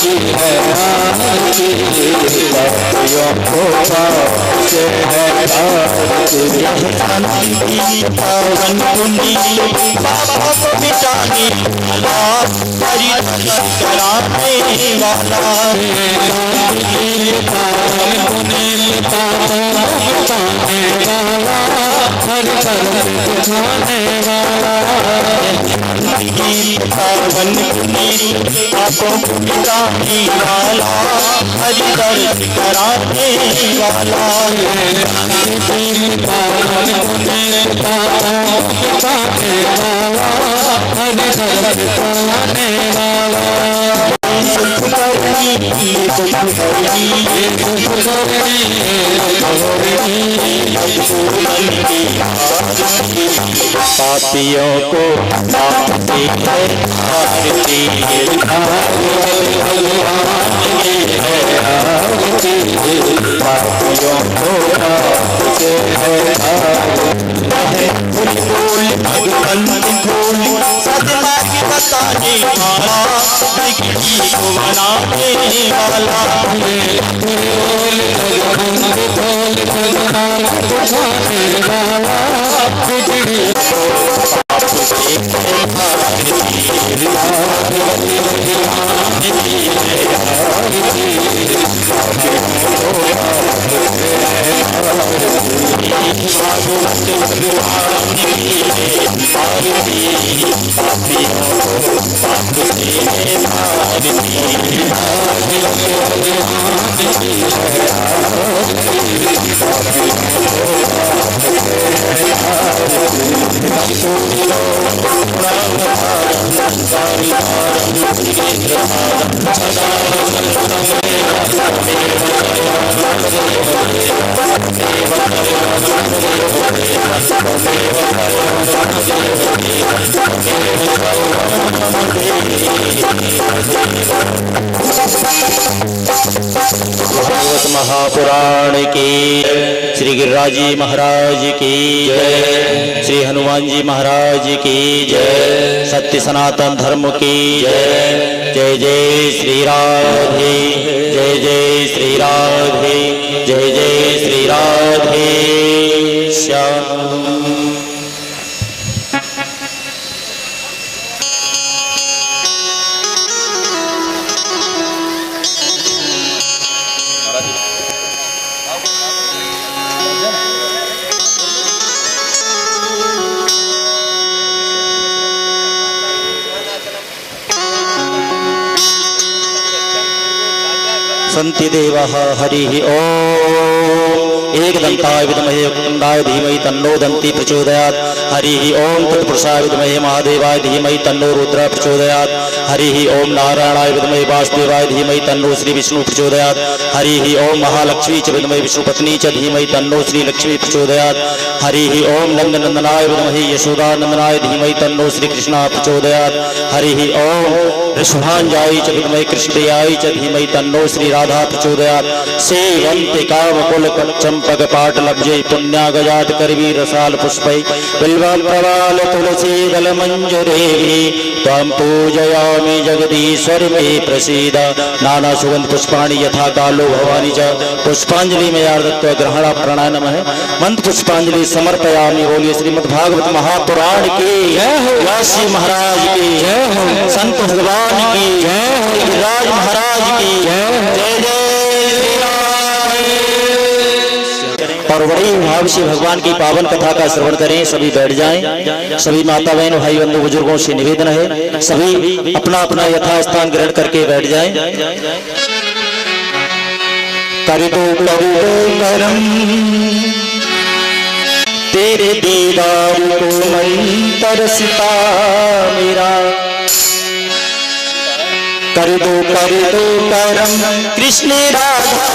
है आरती, पापियों को पाप से है आरती। पावन पुण्य पाप मिटाने वाला, हरि कराने वाला, पावन पुण्य पाप मिटाने वाला, हरि कराने वाला, पावन पुण्य पाप मिटाने वाला, हरि कराने वाला, पावन पुण्य पाप मिटाने वाला, हरि कराने वाला। पापियों को आरती है आरती, पापियों को आरती है सदमा की बताने वाला, बिगड़ी को बनाने वाला, भागवत महापुराण की, श्री गिरिराज जी महाराज की जय, श्री हनुमान जी महाराज की जय, सत्य सनातन धर्म की जय। जय जय श्री राधे, जय जय श्री राधे, जय जय श्री राधे श्याम। सन्ति देवः हरिः ओम्। एकदन्ताय विद्महे वक्रतुण्डाय धीमहि तन्नो दन्ति प्रचोदयात्। हरिः ओम् तत्पुरुषाय विद्महे महादेवाय धीमहि तन्नो रुद्रः प्रचोदयात्। हरिः ओम् नारायणाय विद्महे वासुदेवाय धीमहि तन्नो श्री विष्णु प्रचोदयात्। हरिः ओम् महालक्ष्मी च विद्महे विष्णुपत्नी च धीमहि तन्नो श्री लक्ष्मी प्रचोदयात्। हरिः ओम् नन्दनन्दनाय विद्महे यशोदानन्दनाय धीमहि तन्नो श्री कृष्णः प्रचोदयात्। हरिः ओम् ऋषभाञ्जाय च विद्महे कृष्णप्रियाय च धीमहि तन्नो श्री राधा प्रचोदयात्। सेवन्ते कामकुल चंपक पाटलब्जे पुण्यागजात करवीर रसाल पुष्पै बिल्वं प्रवाल तुलसी दल मंजुरेहि त्वं पूजयामि जगदीश्वर मे प्रसीद। नाना सुगंध पुष्पाणि यथा कालो भवानी च पुष्पांजलि में आर्दत्व ग्रहण प्राणाय नमः। मंत्र पुष्पांजलि समर्पयामि। बोलिए श्रीमद्भागवत महापुराण की जय हो, व्यासी महाराज की जय हो, संत भगवान की जय हो, गिरिराज महाराज की जय जय जय। और बड़ी भाव से भगवान की पावन कथा का श्रवण करें। सभी बैठ जाएं। सभी माता बहन भाई बंधु बुजुर्गों से निवेदन है, सभी अपना अपना यथास्थान ग्रहण करके बैठ जाएं। कर दो करम तेरे दीदार को मन तरसता मेरा। कर दो करम कृष्ण राधा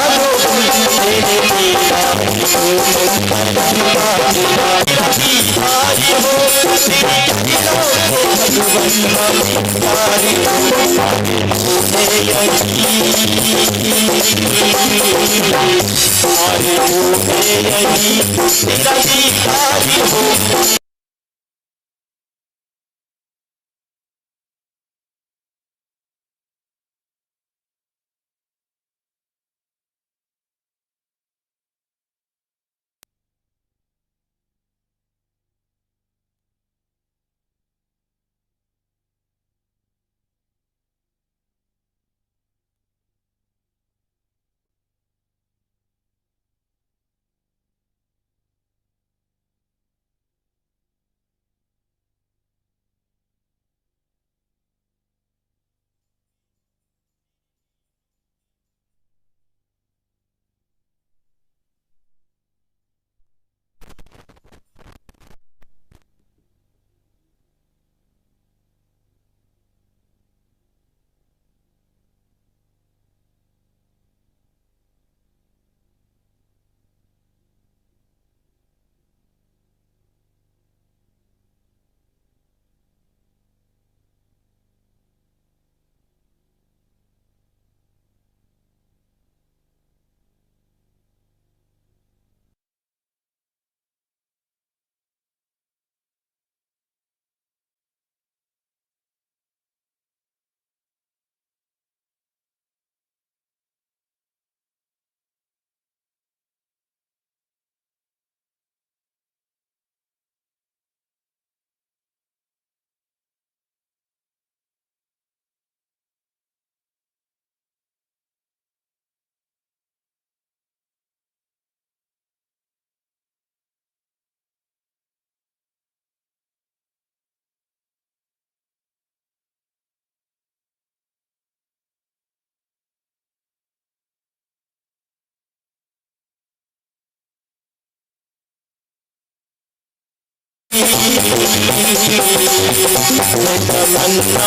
तमन्ना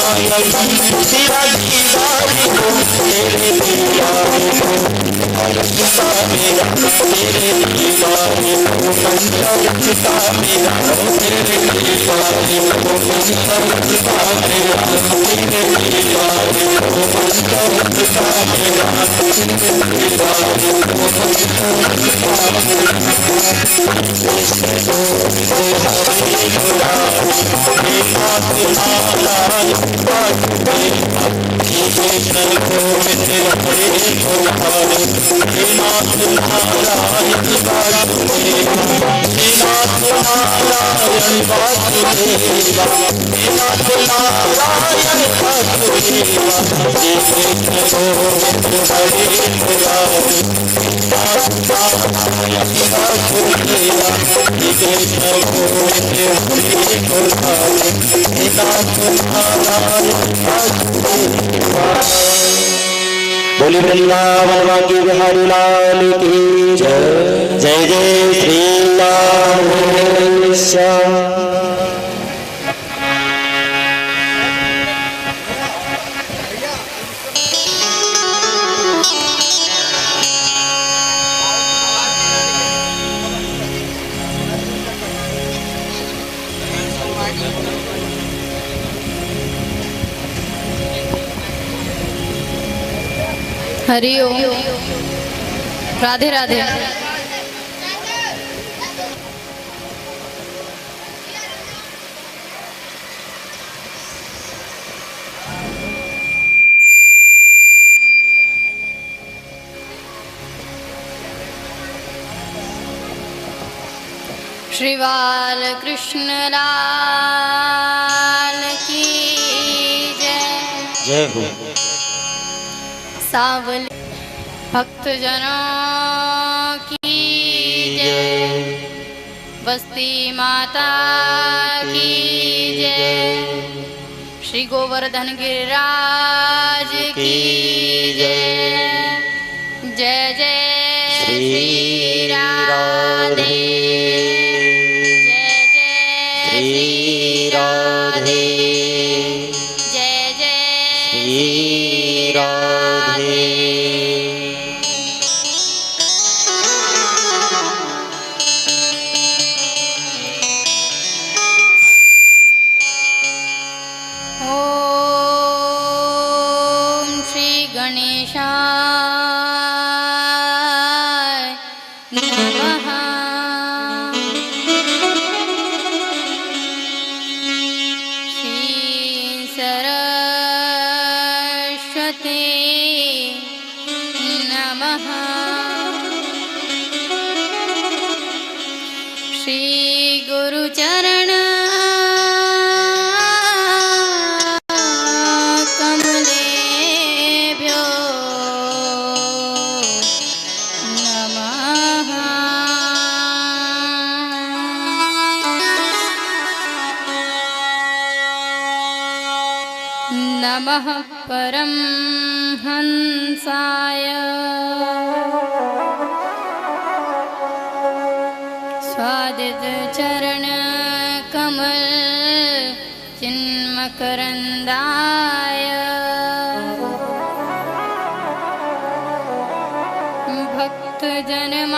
तेरा दीदार हो तेरे दीदार हो रखता मेरा तेरे दीदार हो बंदा रखता मेरा तेरे दीदार हो बंदा रखता मेरा तेरे दीदार हो बंदा रखता मेरा तेरे दीदार हो बंदा रखता बोली वृंदावन वाकी बिहारी लाल की जय। जय जय श्री राम। हरि ओम। राधे राधे। श्री बाल कृष्ण लाल की जय। जय हो। सावली भक्तजनों की जय। बस्ती माता की जय। श्री गोवर्धन गिरिराज की जय। जय जय श्री राधे। जय जय श्री राधे। जय जय श्री राधे। ओम श्री गणेशाय नमः। श्री सरस्वती नमः। श्री गुरुचरण कमलेभ्यो नमः। नमः परमहंसाय स्वादित चरण कमल चिन्मकरंदाय भक्त जनमानस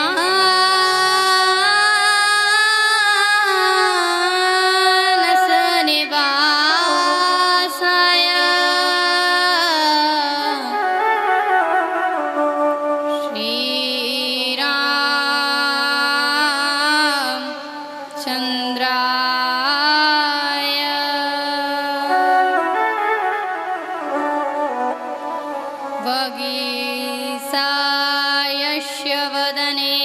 निवासाय श्री राम चंद्राय वगीसायस्य वदने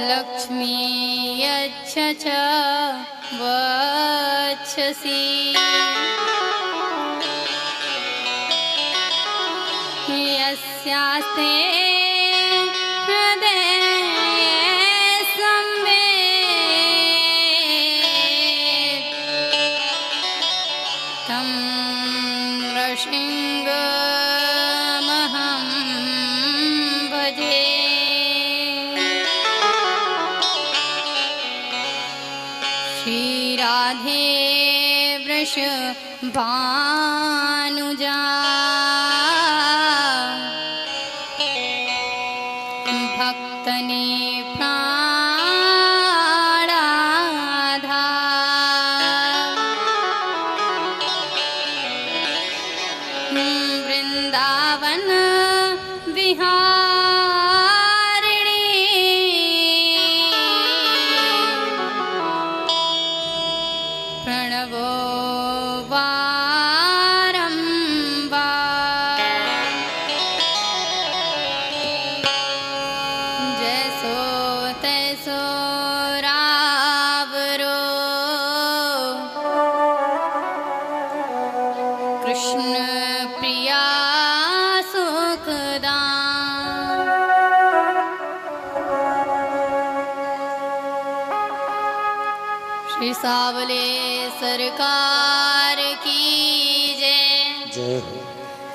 लक्ष्मी यच्छ च वक्षसि यस्यास्ते हृदये संवेद तं नृसिंहमहं भजे। राधे वृषभानुजा भक्तने वृंदावन विहारिणी प्रणवो बारंबार जैसो तैसो रावरो कृष्ण प्रिया सुखदान। श्री सावले सरकार की जय। जय हो।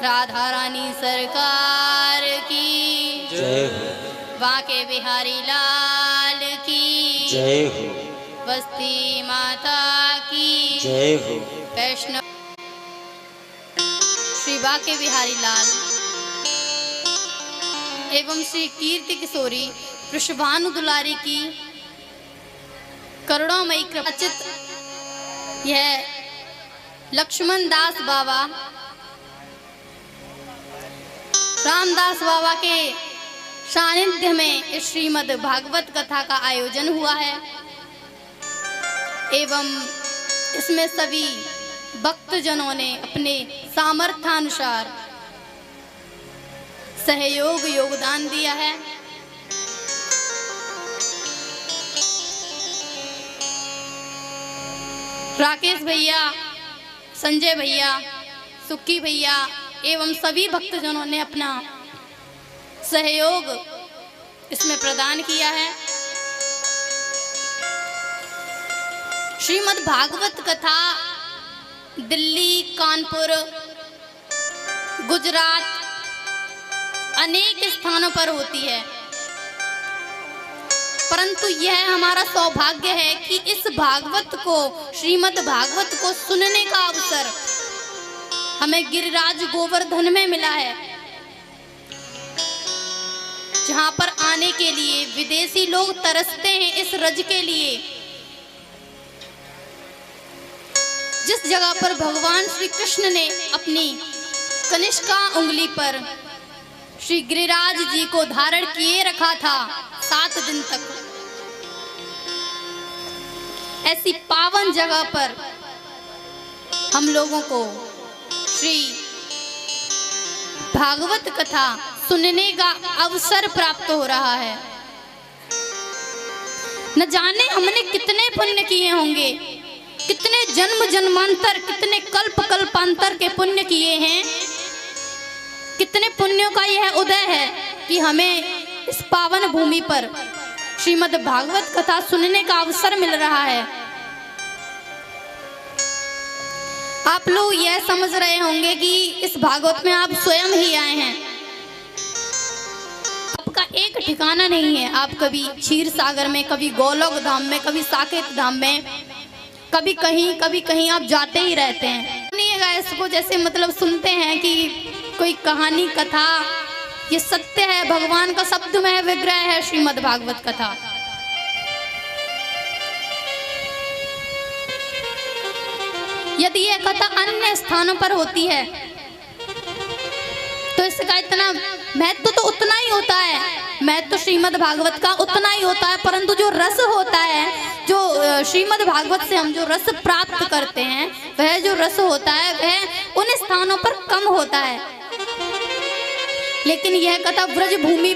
राधा रानी सरकार की जय हो। बांके बिहारी लाल की जय हो। बस्ती माता की जय हो। वैष्णव श्री बांके बिहारी लाल एवं श्री कीर्ति किशोरी वृषभानु दुलारी की करुणामयी कृपाचित यह लक्ष्मण दास बाबा रामदास बाबा के सानिध्य में इस श्रीमद् भागवत कथा का आयोजन हुआ है एवं इसमें सभी भक्तजनों ने अपने सामर्थ्यानुसार योगदान दिया है। राकेश भैया, संजय भैया, सुक्की भैया एवं सभी भक्तजनों ने अपना सहयोग इसमें प्रदान किया है। श्रीमद् भागवत कथा दिल्ली, कानपुर, गुजरात अनेक स्थानों पर होती है, परंतु यह हमारा सौभाग्य है कि इस भागवत को, श्रीमद् भागवत को सुनने का अवसर हमें गिरिराज गोवर्धन में मिला है, जहां पर आने के लिए विदेशी लोग तरसते हैं इस रज के लिए। जिस जगह पर भगवान श्री कृष्ण ने अपनी कनिष्का उंगली पर श्री गिरिराज जी को धारण किए रखा था 7 दिन तक, ऐसी पावन जगह पर हम लोगों को श्री भागवत कथा सुनने का अवसर प्राप्त हो रहा है। न जाने हमने कितने पुण्य किए होंगे, कितने जन्म जन्मांतर, कितने कल्प कल्पांतर के पुण्य किए हैं, कितने पुण्यों का यह उदय है कि हमें इस पावन भूमि पर श्रीमद् भागवत कथा सुनने का अवसर मिल रहा है। आप लोग यह समझ रहे होंगे कि इस भागवत में आप स्वयं ही आए हैं, आपका एक ठिकाना नहीं है। आप कभी क्षीर सागर में, कभी गोलोक धाम में, कभी साकेत धाम में, कभी कहीं आप जाते ही रहते हैं। सुनिएगा इसको जैसे मतलब सुनते हैं कि कोई कहानी कथा, ये सत्य है, भगवान का शब्दमय विग्रह है श्रीमद् भागवत कथा। यदि यह कथा अन्य स्थानों पर होती है तो इसका इतना महत्व तो उतना ही होता है, महत्व श्रीमद् भागवत का उतना ही होता है, परंतु जो रस होता है, जो श्रीमद् भागवत से हम जो रस प्राप्त करते हैं, वह जो रस होता है वह उन स्थानों पर कम होता है। लेकिन यह कथा ब्रजभूमि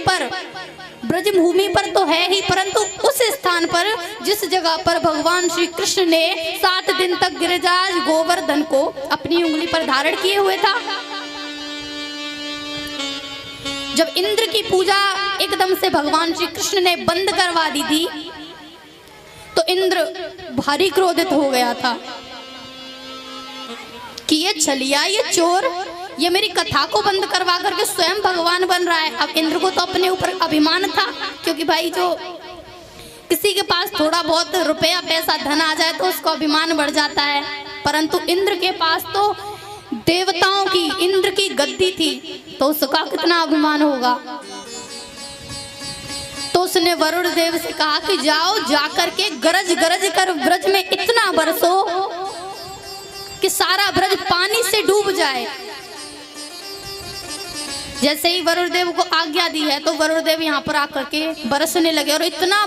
पर तो है ही, परंतु उस स्थान पर जिस जगह पर भगवान श्री कृष्ण ने 7 दिन तक गिरिराज गोवर्धन को अपनी उंगली पर धारण किए हुए था। जब इंद्र की पूजा एकदम से भगवान श्री कृष्ण ने बंद करवा दी थी तो इंद्र भारी क्रोधित हो गया था कि ये छलिया, ये चोर, ये मेरी कथा को बंद करवा करके स्वयं भगवान बन रहा है। अब इंद्र को तो अपने ऊपर अभिमान था, क्योंकि भाई जो किसी के पास थोड़ा बहुत रुपया पैसा धन आ जाए तो उसका अभिमान बढ़ जाता है, परंतु इंद्र के पास तो देवताओं की, इंद्र की गद्दी थी, तो उसका कितना अभिमान होगा। तो उसने वरुण देव से कहा कि जाओ, जाकर के गरज गरज कर ब्रज में इतना बरसो कि सारा ब्रज पानी से डूब जाए। जैसे ही वरुण देव को आज्ञा दी है तो वरुण देव यहाँ पर आकर के बरसने लगे, और इतना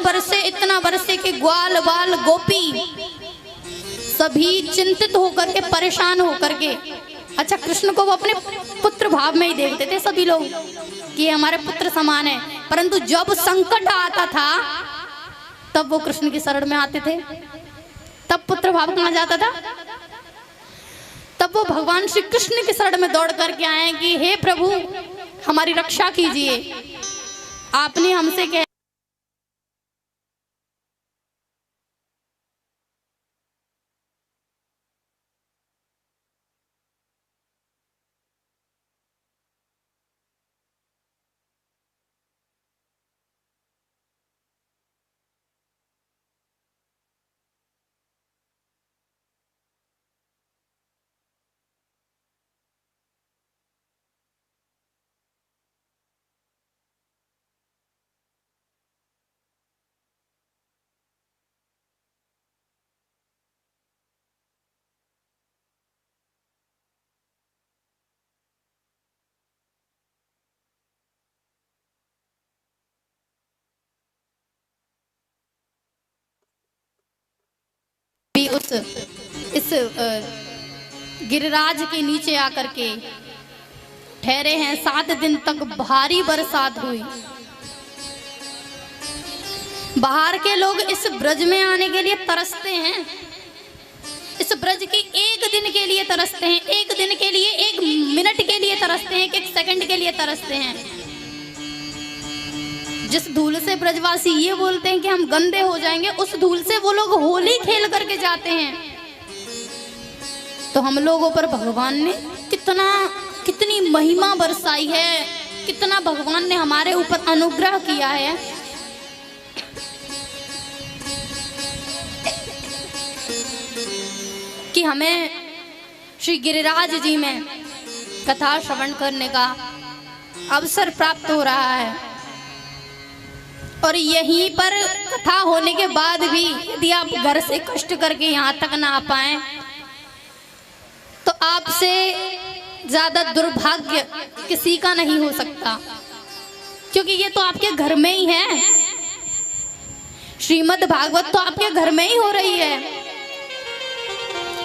बरसे कि ग्वाल बाल गोपी सभी चिंतित होकर के, परेशान होकर के, अच्छा कृष्ण को वो अपने पुत्र भाव में ही देखते थे सभी लोग कि ये हमारे पुत्र समान है, परंतु जब संकट आता था तब वो कृष्ण की शरण में आते थे, तब पुत्र भाव कहाँ जाता था, तब वो भगवान श्री कृष्ण की शरण में दौड़ करके आए कि हे प्रभु हमारी रक्षा कीजिए, आपने हमसे कह इस गिरिराज के नीचे आकर के ठहरे हैं। 7 दिन तक भारी बरसात हुई। बाहर के लोग इस ब्रज में आने के लिए तरसते हैं, इस ब्रज के एक दिन के लिए तरसते हैं, एक दिन के लिए, 1 मिनट के लिए तरसते हैं, 1 सेकंड के लिए तरसते हैं। जिस धूल से ब्रजवासी ये बोलते हैं कि हम गंदे हो जाएंगे, उस धूल से वो लोग होली खेल करके जाते हैं। तो हम लोगों पर भगवान ने कितनी महिमा बरसाई है, कितना भगवान ने हमारे ऊपर अनुग्रह किया है। कि हमें श्री गिरिराज जी में कथा श्रवण करने का अवसर प्राप्त हो रहा है। और यहीं पर कथा होने के बाद भी यदि आप घर से कष्ट करके यहाँ तक ना आ पाए तो आपसे ज्यादा दुर्भाग्य किसी का नहीं हो सकता, क्योंकि ये तो आपके घर में ही है। श्रीमद् भागवत तो आपके घर में ही हो रही है।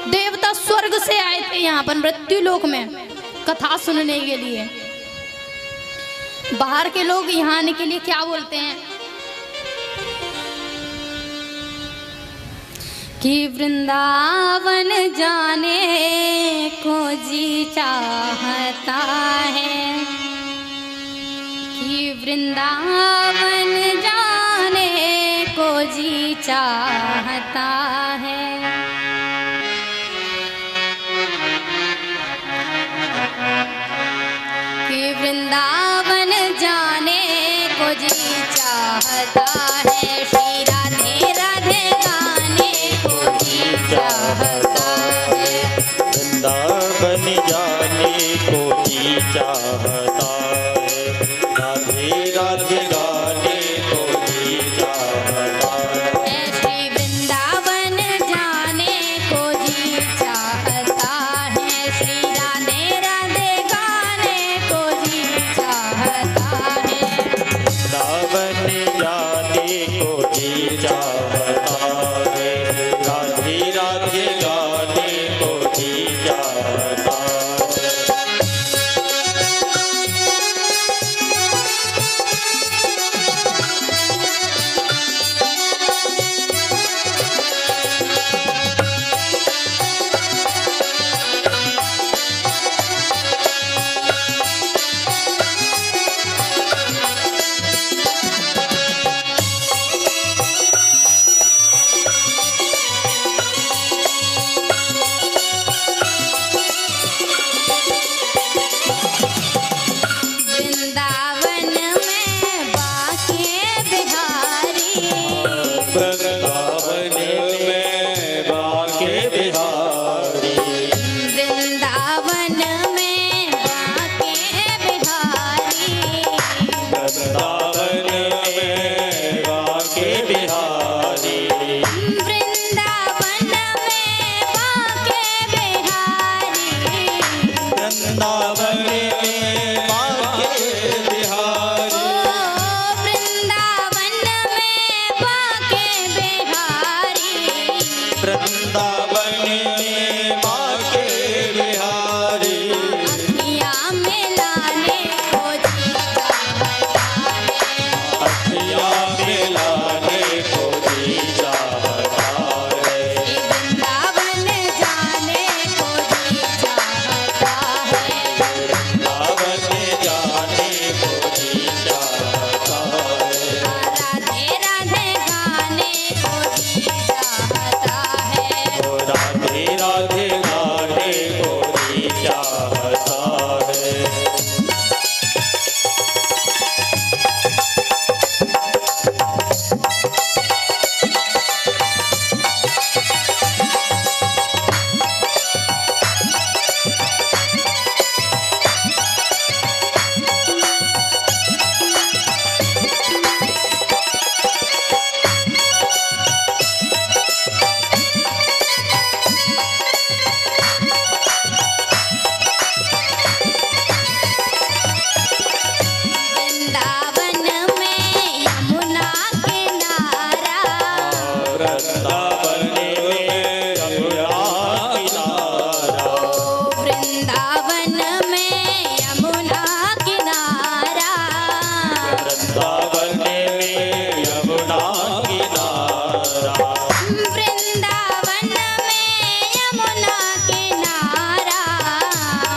देवता स्वर्ग से आए थे यहाँ पर मृत्यु लोक में कथा सुनने के लिए। बाहर के लोग यहाँ आने के लिए क्या बोलते हैं कि वृंदावन जाने को जी चाहता है, कि वृंदावन जाने को जी चाहता है। कि वृंदावन जाने को जी चाहता है, श्री राधे राधे गाने को जी चाहता है। वृंदावन जाने को जी चाहता है, राधे राधे गाने को जी चाहता है। श्री वृंदावन जाने को जी चाहता है, श्री राधे राधे गाने को जी चाहता है। वृंदावन जाने को जी चाहता है, राधे राधे गाने बिहारी वृंदावन में बाके बिहारी वृंदावन में बाके बिहारी वृंदावन में बाके बिहारी वृंदावन में बाके बिहारी ओ वृंदावन में बाके बिहारी वृंदावन में बाके बिहारी अखियाँ मिलाने को जी चाहता है अखियाँ मिलाने को जी चाहता है वृंदावन जाने को जी चाहता है वृंदावन जाने को जी चाहता है राधे राधे गाने को जी चाहता है ओ राधे राधे गाने को जी चाहता है वृंदावन में यमुना किनारा वृंदावन में यमुना किनारा वृंदावन में यमुना किनारा वृंदावन में यमुना किनारा वृंदावन में यमुना किनारा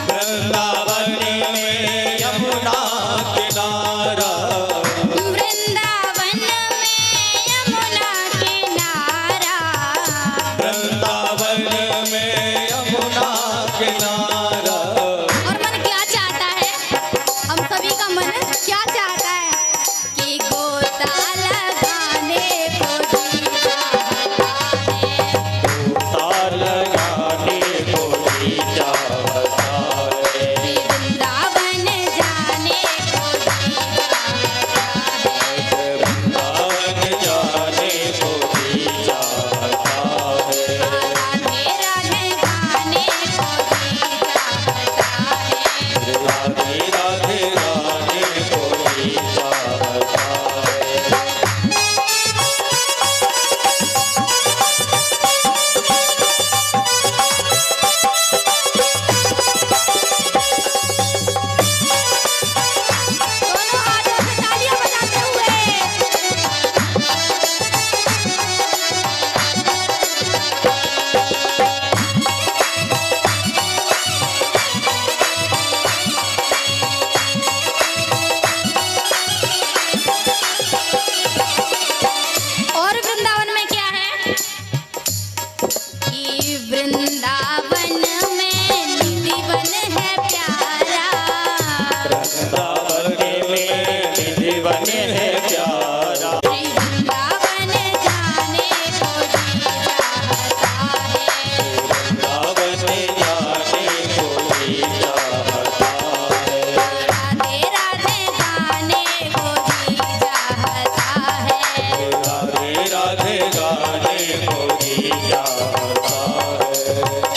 वृंदावन में यमुना किनारा वृंदावन में यमुना किनारा वृंदावन में यमुना किनारा और मन क्या चाहता है हम सभी का मन क्या चाहता है कि गोता लगाने को जी चाहता है ताल लगाने को जी चाहता है वृंदावन जाने को जी चाहता है वृंदावन जाने को जी चाहता है राधे राधे गाने को जी चाहता है राधे राधे गाने को जी चाहता है दोनों हाथों से तालियां बजाते हुए और वृंदावन में क्या है कि वृंदावन में निधिवन है प्यारा वृंदावन में निधिवन है प्यारा वृंदावन जाने को जी चाहता है वृंदावन जाने को जी चाहता है राधे राधे गाने को जी चाहता है राधे राधे गाने को जी चाहता है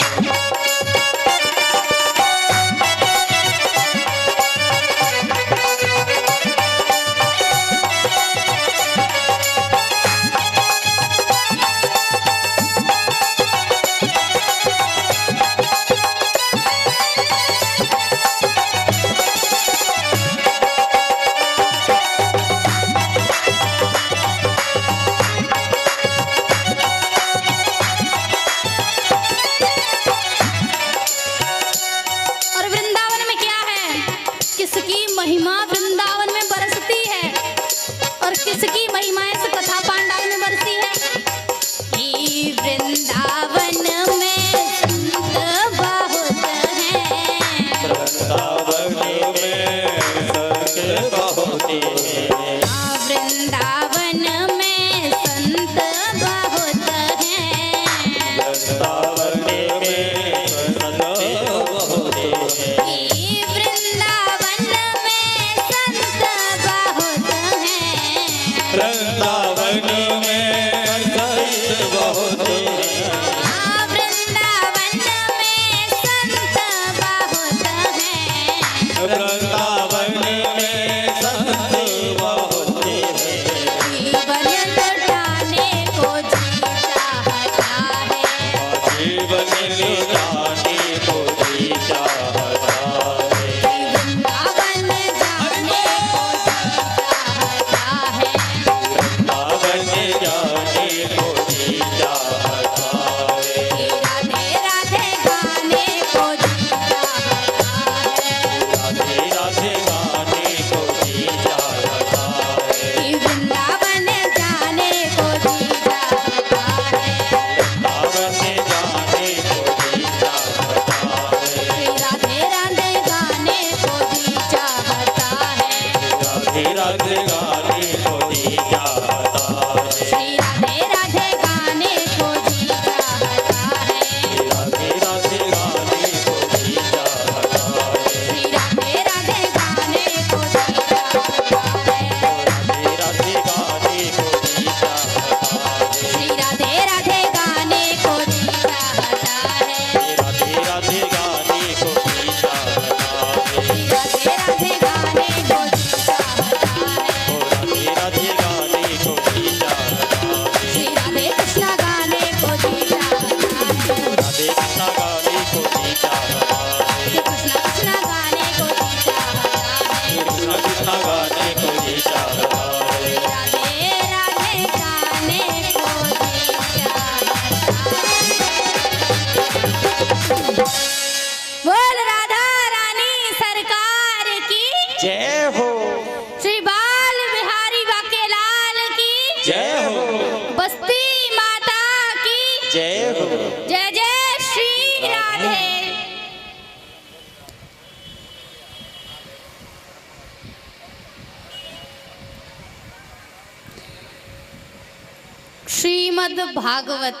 जाने को जी चाहता है। वृंदावन जाने को जी चाहता है। वृंदावन जाने को जी चाहता है। राधे राधे गाने को जी चाहता है। राधे राधे गाने को जी चाहता है। वृंदावन जाने को जी चाहता है। वृंदावन जाने को जी चाहता है। राधे राधे गाने को जी चाहता है। राधे राधे गाने को जी चाहता है। श्री राधे राधे गाने को जी चाहता है। राधे राधे गाने को जी चाहता है। श्री राधे राधे गाने को जी चाहता है। राधे राधे गाने को जी चाहता है। श्री राधे राधे गाने को जी चाहता है। राधे राधे गाने को जी चाहता है। श्री राधे राधे गाने को जी चाहता है। राधे राधे गाने को जी चाहता है। श्री राधे कृष्ण गाने को जी चाहता है। राधे कृष्ण गाने को जी चाहता है। श्री कृष्ण कृष्ण गाने को जी चाहता है। कृष्ण कृष्ण गाने को जी चाहता है। राधे राधे गाने को जी चाहता है। बोल राधा रानी सरकार की, जय हो, श्री बाल बिहारी बाकेलाल की, जय हो, बस्ती माता की, जय हो। जय जय श्री राधे। श्रीमद् भागवत।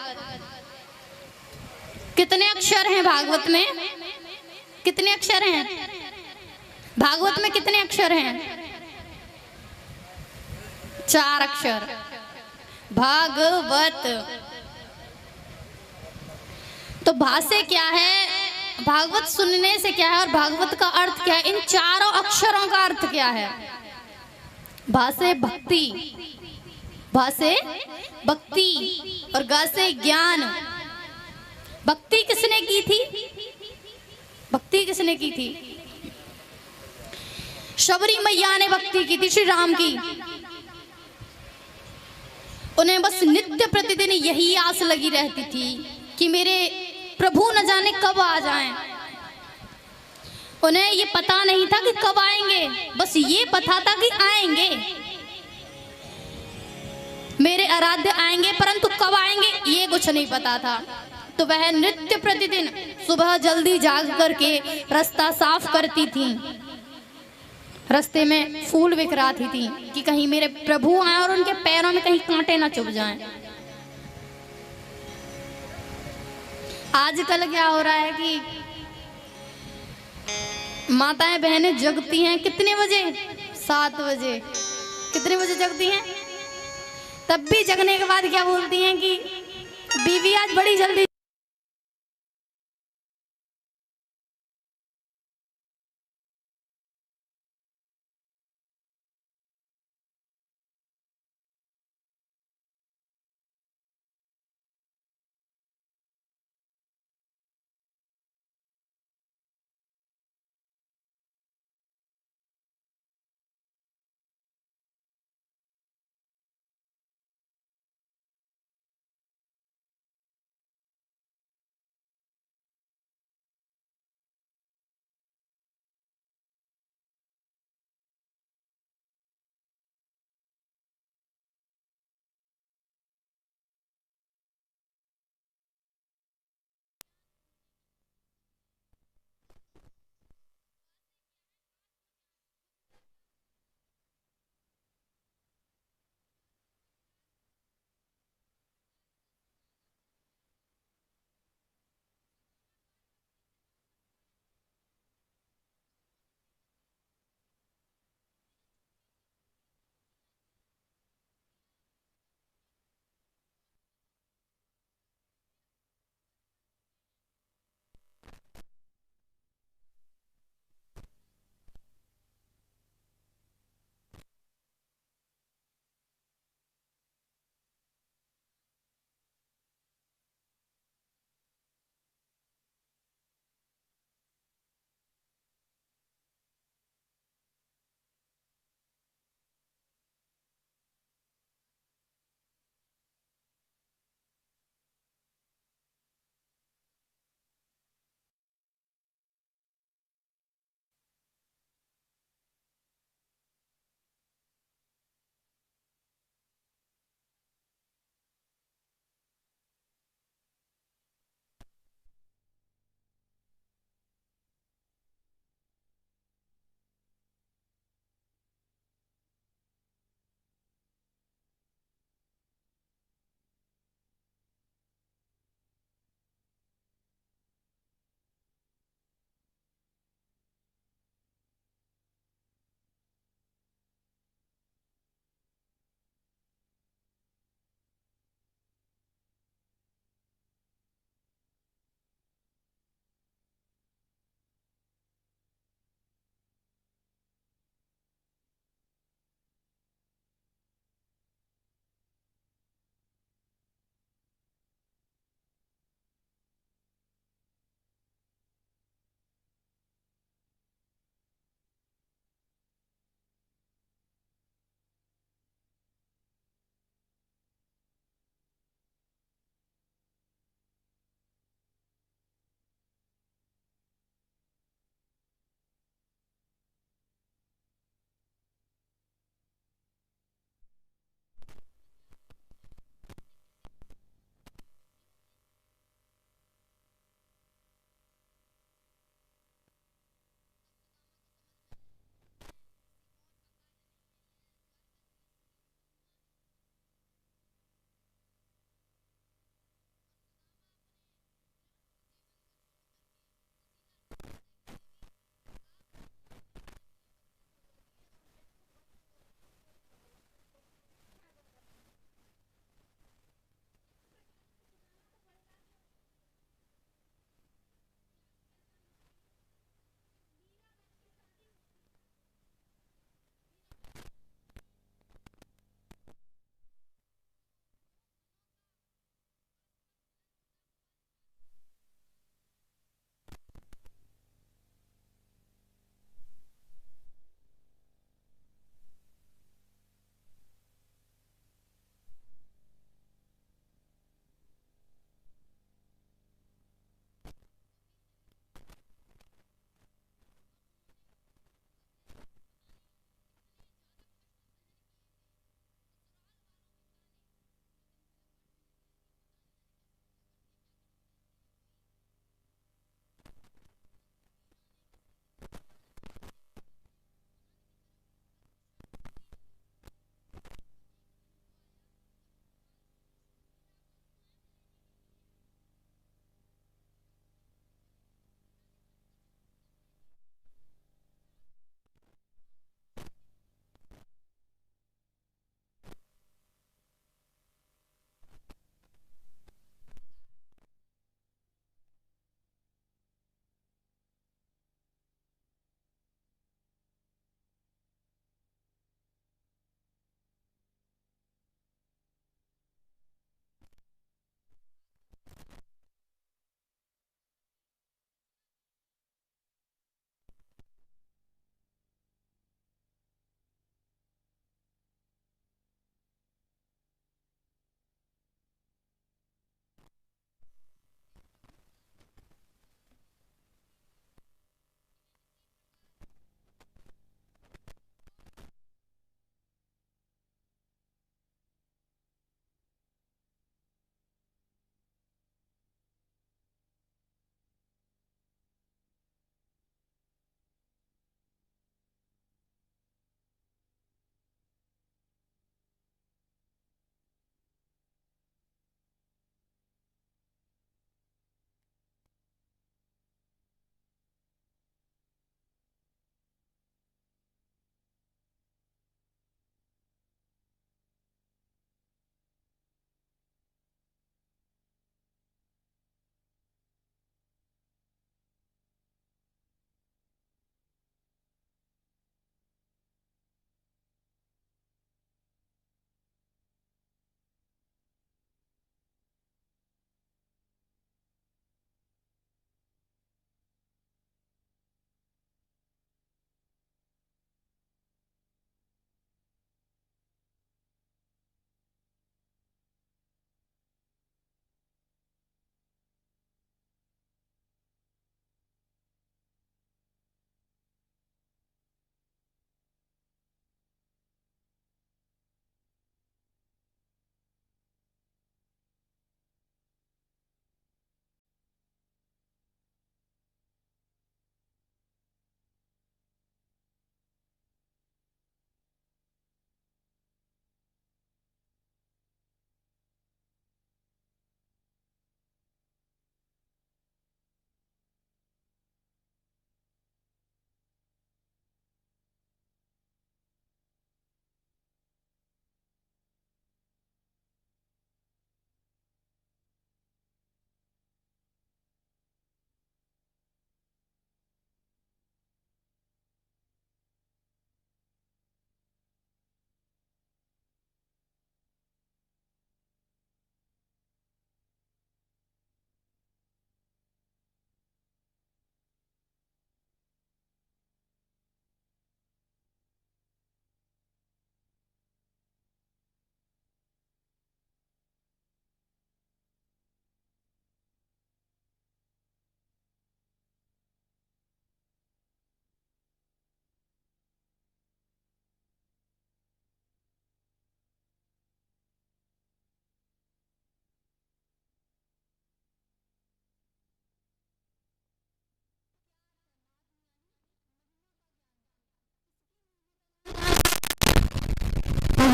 कितने अक्षर हैं भागवत में? कितने अक्षर हैं भागवत में? कितने अक्षर हैं? 4 अक्षर। भागवत। तो भाष्य क्या है, भागवत सुनने से क्या है और भागवत का अर्थ क्या है, इन चारों अक्षरों का अर्थ क्या है? भाष्य भक्ति, भाष्य भक्ति और ग से ज्ञान। भक्ति किसने की थी? भक्ति किसने की थी? शबरी मैया ने भक्ति की थी श्री राम की। उन्हें बस नित्य प्रतिदिन यही आस लगी रहती थी कि मेरे प्रभु न जाने कब आ जाएं। उन्हें ये पता नहीं था कि कब आएंगे, बस ये पता था कि आएंगे, मेरे आराध्य आएंगे, परंतु कब आएंगे ये कुछ नहीं पता था। तो वह नित्य प्रतिदिन सुबह जल्दी जाग करके रास्ता साफ करती थी, रास्ते में फूल बिखराती थी कि कहीं मेरे प्रभु आए और उनके पैरों में कहीं कांटे ना चुभ जाएं। आजकल क्या हो रहा है कि माताएं बहनें जगती हैं कितने बजे? 7 बजे। कितने बजे जगती हैं? तब भी जगने के बाद क्या बोलती हैं कि बीवी आज बड़ी जल्दी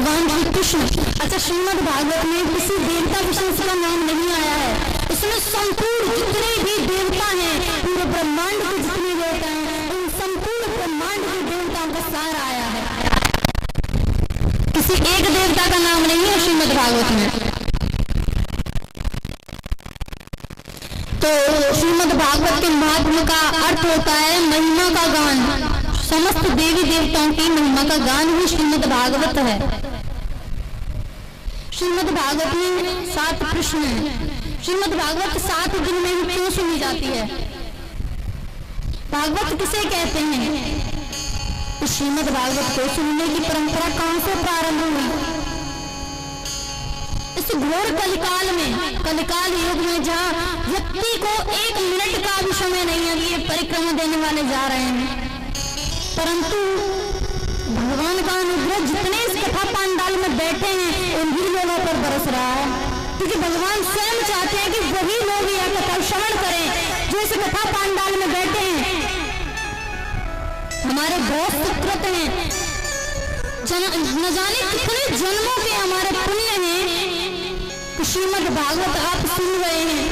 भगवान श्री कृष्ण। अच्छा, श्रीमद् भागवत में किसी देवता विशेष का नाम नहीं आया है, इसमें संपूर्ण जितने भी देवता हैं, पूरे ब्रह्मांड के जितने देवता हैं, उन संपूर्ण ब्रह्मांड के देवताओं का सार आया है। किसी एक देवता का नाम नहीं है श्रीमद् भागवत में। तो श्रीमद् भागवत के महात्म्य का अर्थ होता है महिमा का गान। समस्त देवी देवताओं की महिमा का गान ही श्रीमद् भागवत है। श्रीमद् भागवत में 7 प्रश्न हैं। श्रीमद् भागवत 7 दिन में ही क्यों सुनी जाती है? भागवत किसे कहते हैं? तो श्रीमद् भागवत को सुनने की परंपरा कहां से प्रारंभ हुई? इस घोर कलिकाल में, कलिकाल युग में, जहाँ व्यक्ति को 1 मिनट का भी समय नहीं है, ये परिक्रमा देने वाले जा रहे हैं, परंतु भगवान का अनुग्रह जितने इस कथा पांडाल में बैठे हैं उन्हीं लोगों पर बरस रहा है, क्योंकि भगवान स्वयं चाहते हैं कि वही लोग यह कथा श्रवण करें जो इस कथा पांडाल में बैठे हैं। हमारे बहुत सुकृत हैं, न जाने कितने जन्मों के हमारे पुण्य हैं। श्रीमद् भागवत आप सुन रहे हैं,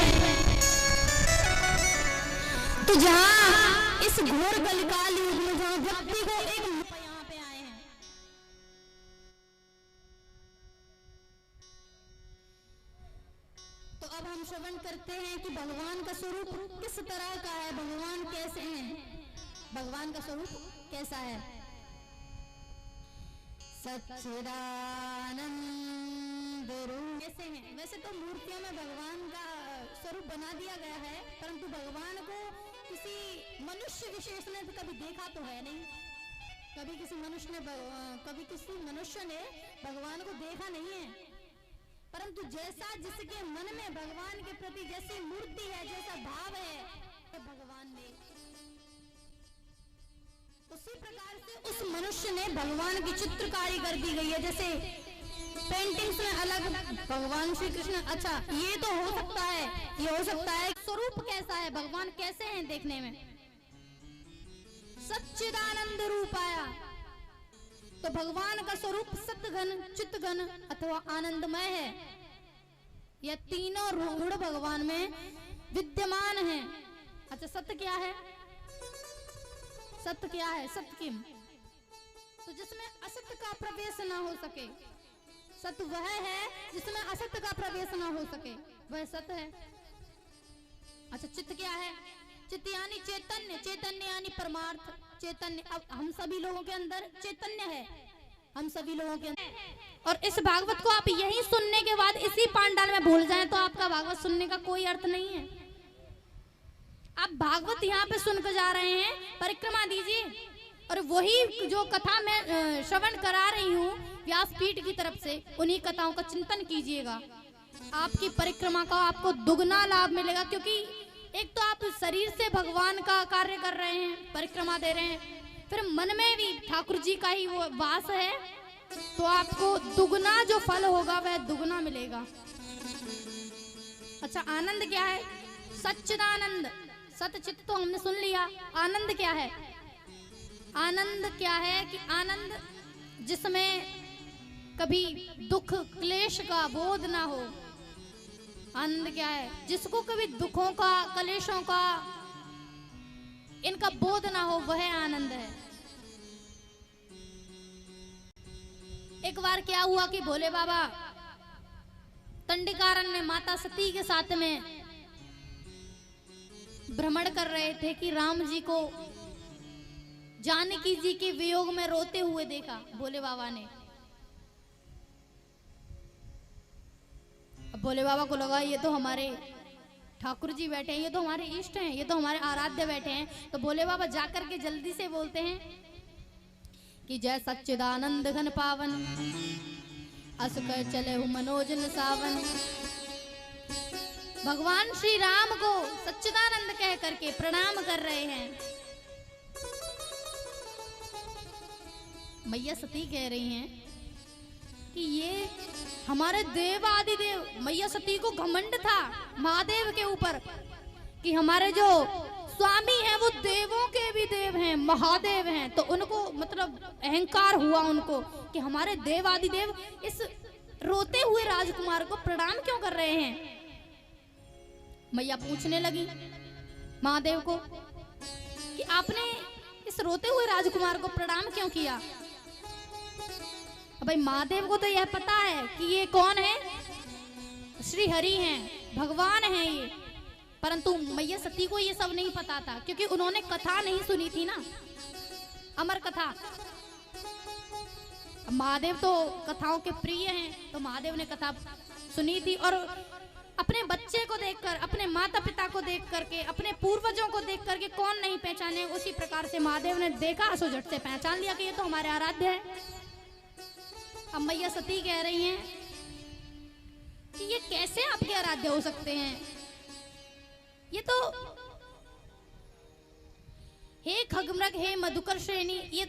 तो जहाँ इस घोर कलिकाल युग में जहाँ व्यक्ति को एक यहाँ पे आए हैं, तो अब हम श्रवण करते हैं कि भगवान का स्वरूप किस तरह का है, भगवान कैसे हैं, भगवान का स्वरूप कैसा है। सच्चिदानंद रूप कैसे हैं? वैसे तो मूर्तियों में भगवान का स्वरूप बना दिया गया है, परंतु भगवान को किसी मनुष्य विशेष ने कभी देखा तो है नहीं। कभी किसी मनुष्य ने भगवान को देखा नहीं है, परंतु जैसा जिसके मन में भगवान के प्रति जैसी मूर्ति है, जैसा भाव है, तो भगवान ने उसी प्रकार से उस मनुष्य ने भगवान की चित्रकारी कर दी गई है। जैसे पेंटिंग्स में अलग भगवान श्री कृष्ण, अच्छा ये तो हो सकता है, ये हो सकता है। स्वरूप कैसा है, भगवान कैसे हैं देखने में? सच्चिदानंद रूप आया, तो भगवान का स्वरूप सतघन, चितघन अथवा आनंदमय है। यह तीनों गुण भगवान में विद्यमान है। अच्छा, सत्य क्या है? सत्य क्या है? सत्य किम, तो जिसमें असत्य का प्रवेश ना हो सके। सत्य वह है जिसमें असत्य का प्रवेश ना हो सके, वह सत्य है। अच्छा, चित्त क्या है? चित्त यानी चैतन्य, चैतन्य यानी परमार्थ, चैतन्य। अब हम सभी लोगों के अंदर चैतन्य है, हम सभी लोगों के अंदर। और इस भागवत को आप यही सुनने के बाद इसी पांडाल में भूल जाएं तो आपका भागवत सुनने का कोई अर्थ नहीं है। आप भागवत यहाँ पे सुनकर जा रहे हैं, परिक्रमा दीजिए और वही जो कथा मैं श्रवण करा रही हूँ व्यासपीठ की तरफ से, उन्हीं कथाओं का चिंतन कीजिएगा। आपकी परिक्रमा का आपको दुगना लाभ मिलेगा, क्योंकि एक तो आप शरीर से भगवान का कार्य कर रहे हैं, परिक्रमा दे रहे हैं, फिर मन में भी ठाकुर जी का ही वो वास है, तो आपको दुगना जो फल होगा वह दुगना मिलेगा। अच्छा, आनंद क्या है? सच्चिदानंद। सतचित तो हमने सुन लिया, आनंद क्या है? आनंद क्या है कि आनंद जिसमें कभी दुख क्लेश का बोध ना हो। आनंद क्या है? जिसको कभी दुखों का, क्लेशों का, इनका बोध ना हो, वह आनंद है। एक बार क्या हुआ कि भोले बाबा तंडिकारण्य में माता सती के साथ में भ्रमण कर रहे थे कि राम जी को जानकी जी के वियोग में रोते हुए देखा भोले बाबा ने। अब भोले बाबा को लगा ये तो हमारे ठाकुर जी बैठे हैं, ये तो हमारे इष्ट हैं, ये तो हमारे आराध्य बैठे हैं। तो भोले बाबा जाकर के जल्दी से बोलते हैं कि जय सच्चिदानंद घन पावन, अस कर चले हूँ मनोजन सावन। भगवान श्री राम को सच्चिदानंद कह करके प्रणाम कर रहे हैं। मैया सती कह रही हैं कि ये हमारे देव आदिदेव, मैया सती को घमंड था महादेव के ऊपर कि हमारे जो स्वामी हैं, वो देवों के भी देव हैं, महादेव हैं। तो उनको मतलब अहंकार हुआ उनको कि हमारे देव आदि देव इस रोते हुए राजकुमार को प्रणाम क्यों कर रहे हैं। मैया पूछने लगी महादेव को कि आपने इस रोते हुए राजकुमार को प्रणाम क्यों किया। भाई महादेव को तो यह पता है कि ये कौन है, श्री हरि हैं, भगवान हैं ये, परंतु मैया सती को ये सब नहीं पता था, क्योंकि उन्होंने कथा नहीं सुनी थी ना, अमर कथा। महादेव तो कथाओं के प्रिय हैं, तो महादेव ने कथा सुनी थी और अपने बच्चे को देखकर, अपने माता पिता को देख करके, अपने पूर्वजों को देख करके कौन नहीं पहचाने, उसी प्रकार से महादेव ने देखा सो झट से पहचान लिया कि ये तो हमारे आराध्य है। अब मैया सती कह रही हैं कि ये कैसे आपके आराध्य हो सकते हैं, ये तो हे खगमृग हे मधुकर श्रेणी, ये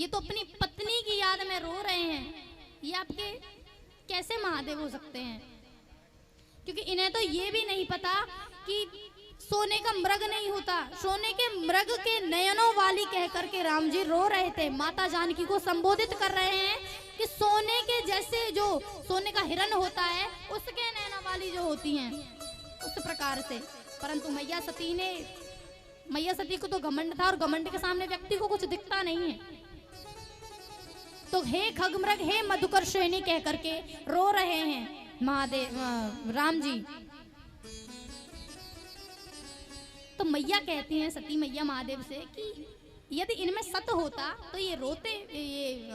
तो अपनी पत्नी की याद में रो रहे हैं, ये आपके कैसे महादेव हो सकते हैं। क्योंकि इन्हें तो ये भी नहीं पता कि सोने का मृग नहीं होता, सोने के मृग के नयनों वाली कह करके राम जी रो रहे थे, माता जानकी को संबोधित कर रहे हैं कि सोने के जैसे जो सोने का हिरण होता है उसके नैना वाली जो होती हैं उस प्रकार से। परंतु मैया सती को तो घमंड था और घमंड के सामने व्यक्ति को कुछ दिखता नहीं है। तो हे खगमृग हे मधुकर श्रेणी कह करके रो रहे हैं महादेव राम जी। तो मैया कहती हैं सती मैया महादेव से कि यदि इनमें सत्य होता तो ये रोते, ये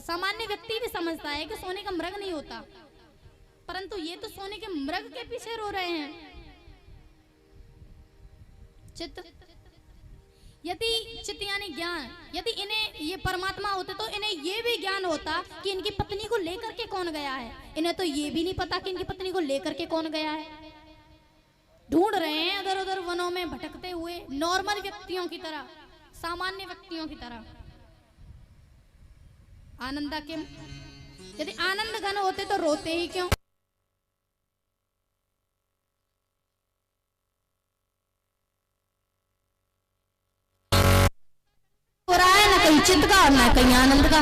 सामान्य व्यक्ति भी समझता है कि सोने का मृग नहीं होता, परंतु ये तो सोने के मृग के पीछे रो रहे हैं। चित्त, यदि चित्त यानी ज्ञान, यदि इन्हें ये परमात्मा होते तो इन्हें ये भी ज्ञान होता कि इनकी पत्नी को लेकर के कौन गया है। इन्हें तो ये भी नहीं पता कि इनकी पत्नी को लेकर के कौन गया है। ढूंढ रहे हैं उधर उधर वनों में भटकते हुए, नॉर्मल व्यक्तियों की तरह, सामान्य व्यक्तियों की तरह। आनंदा के यदि आनंद घन होते तो रोते ही क्यों। हो रहा है ना कहीं चित्त का और ना कहीं आनंद का,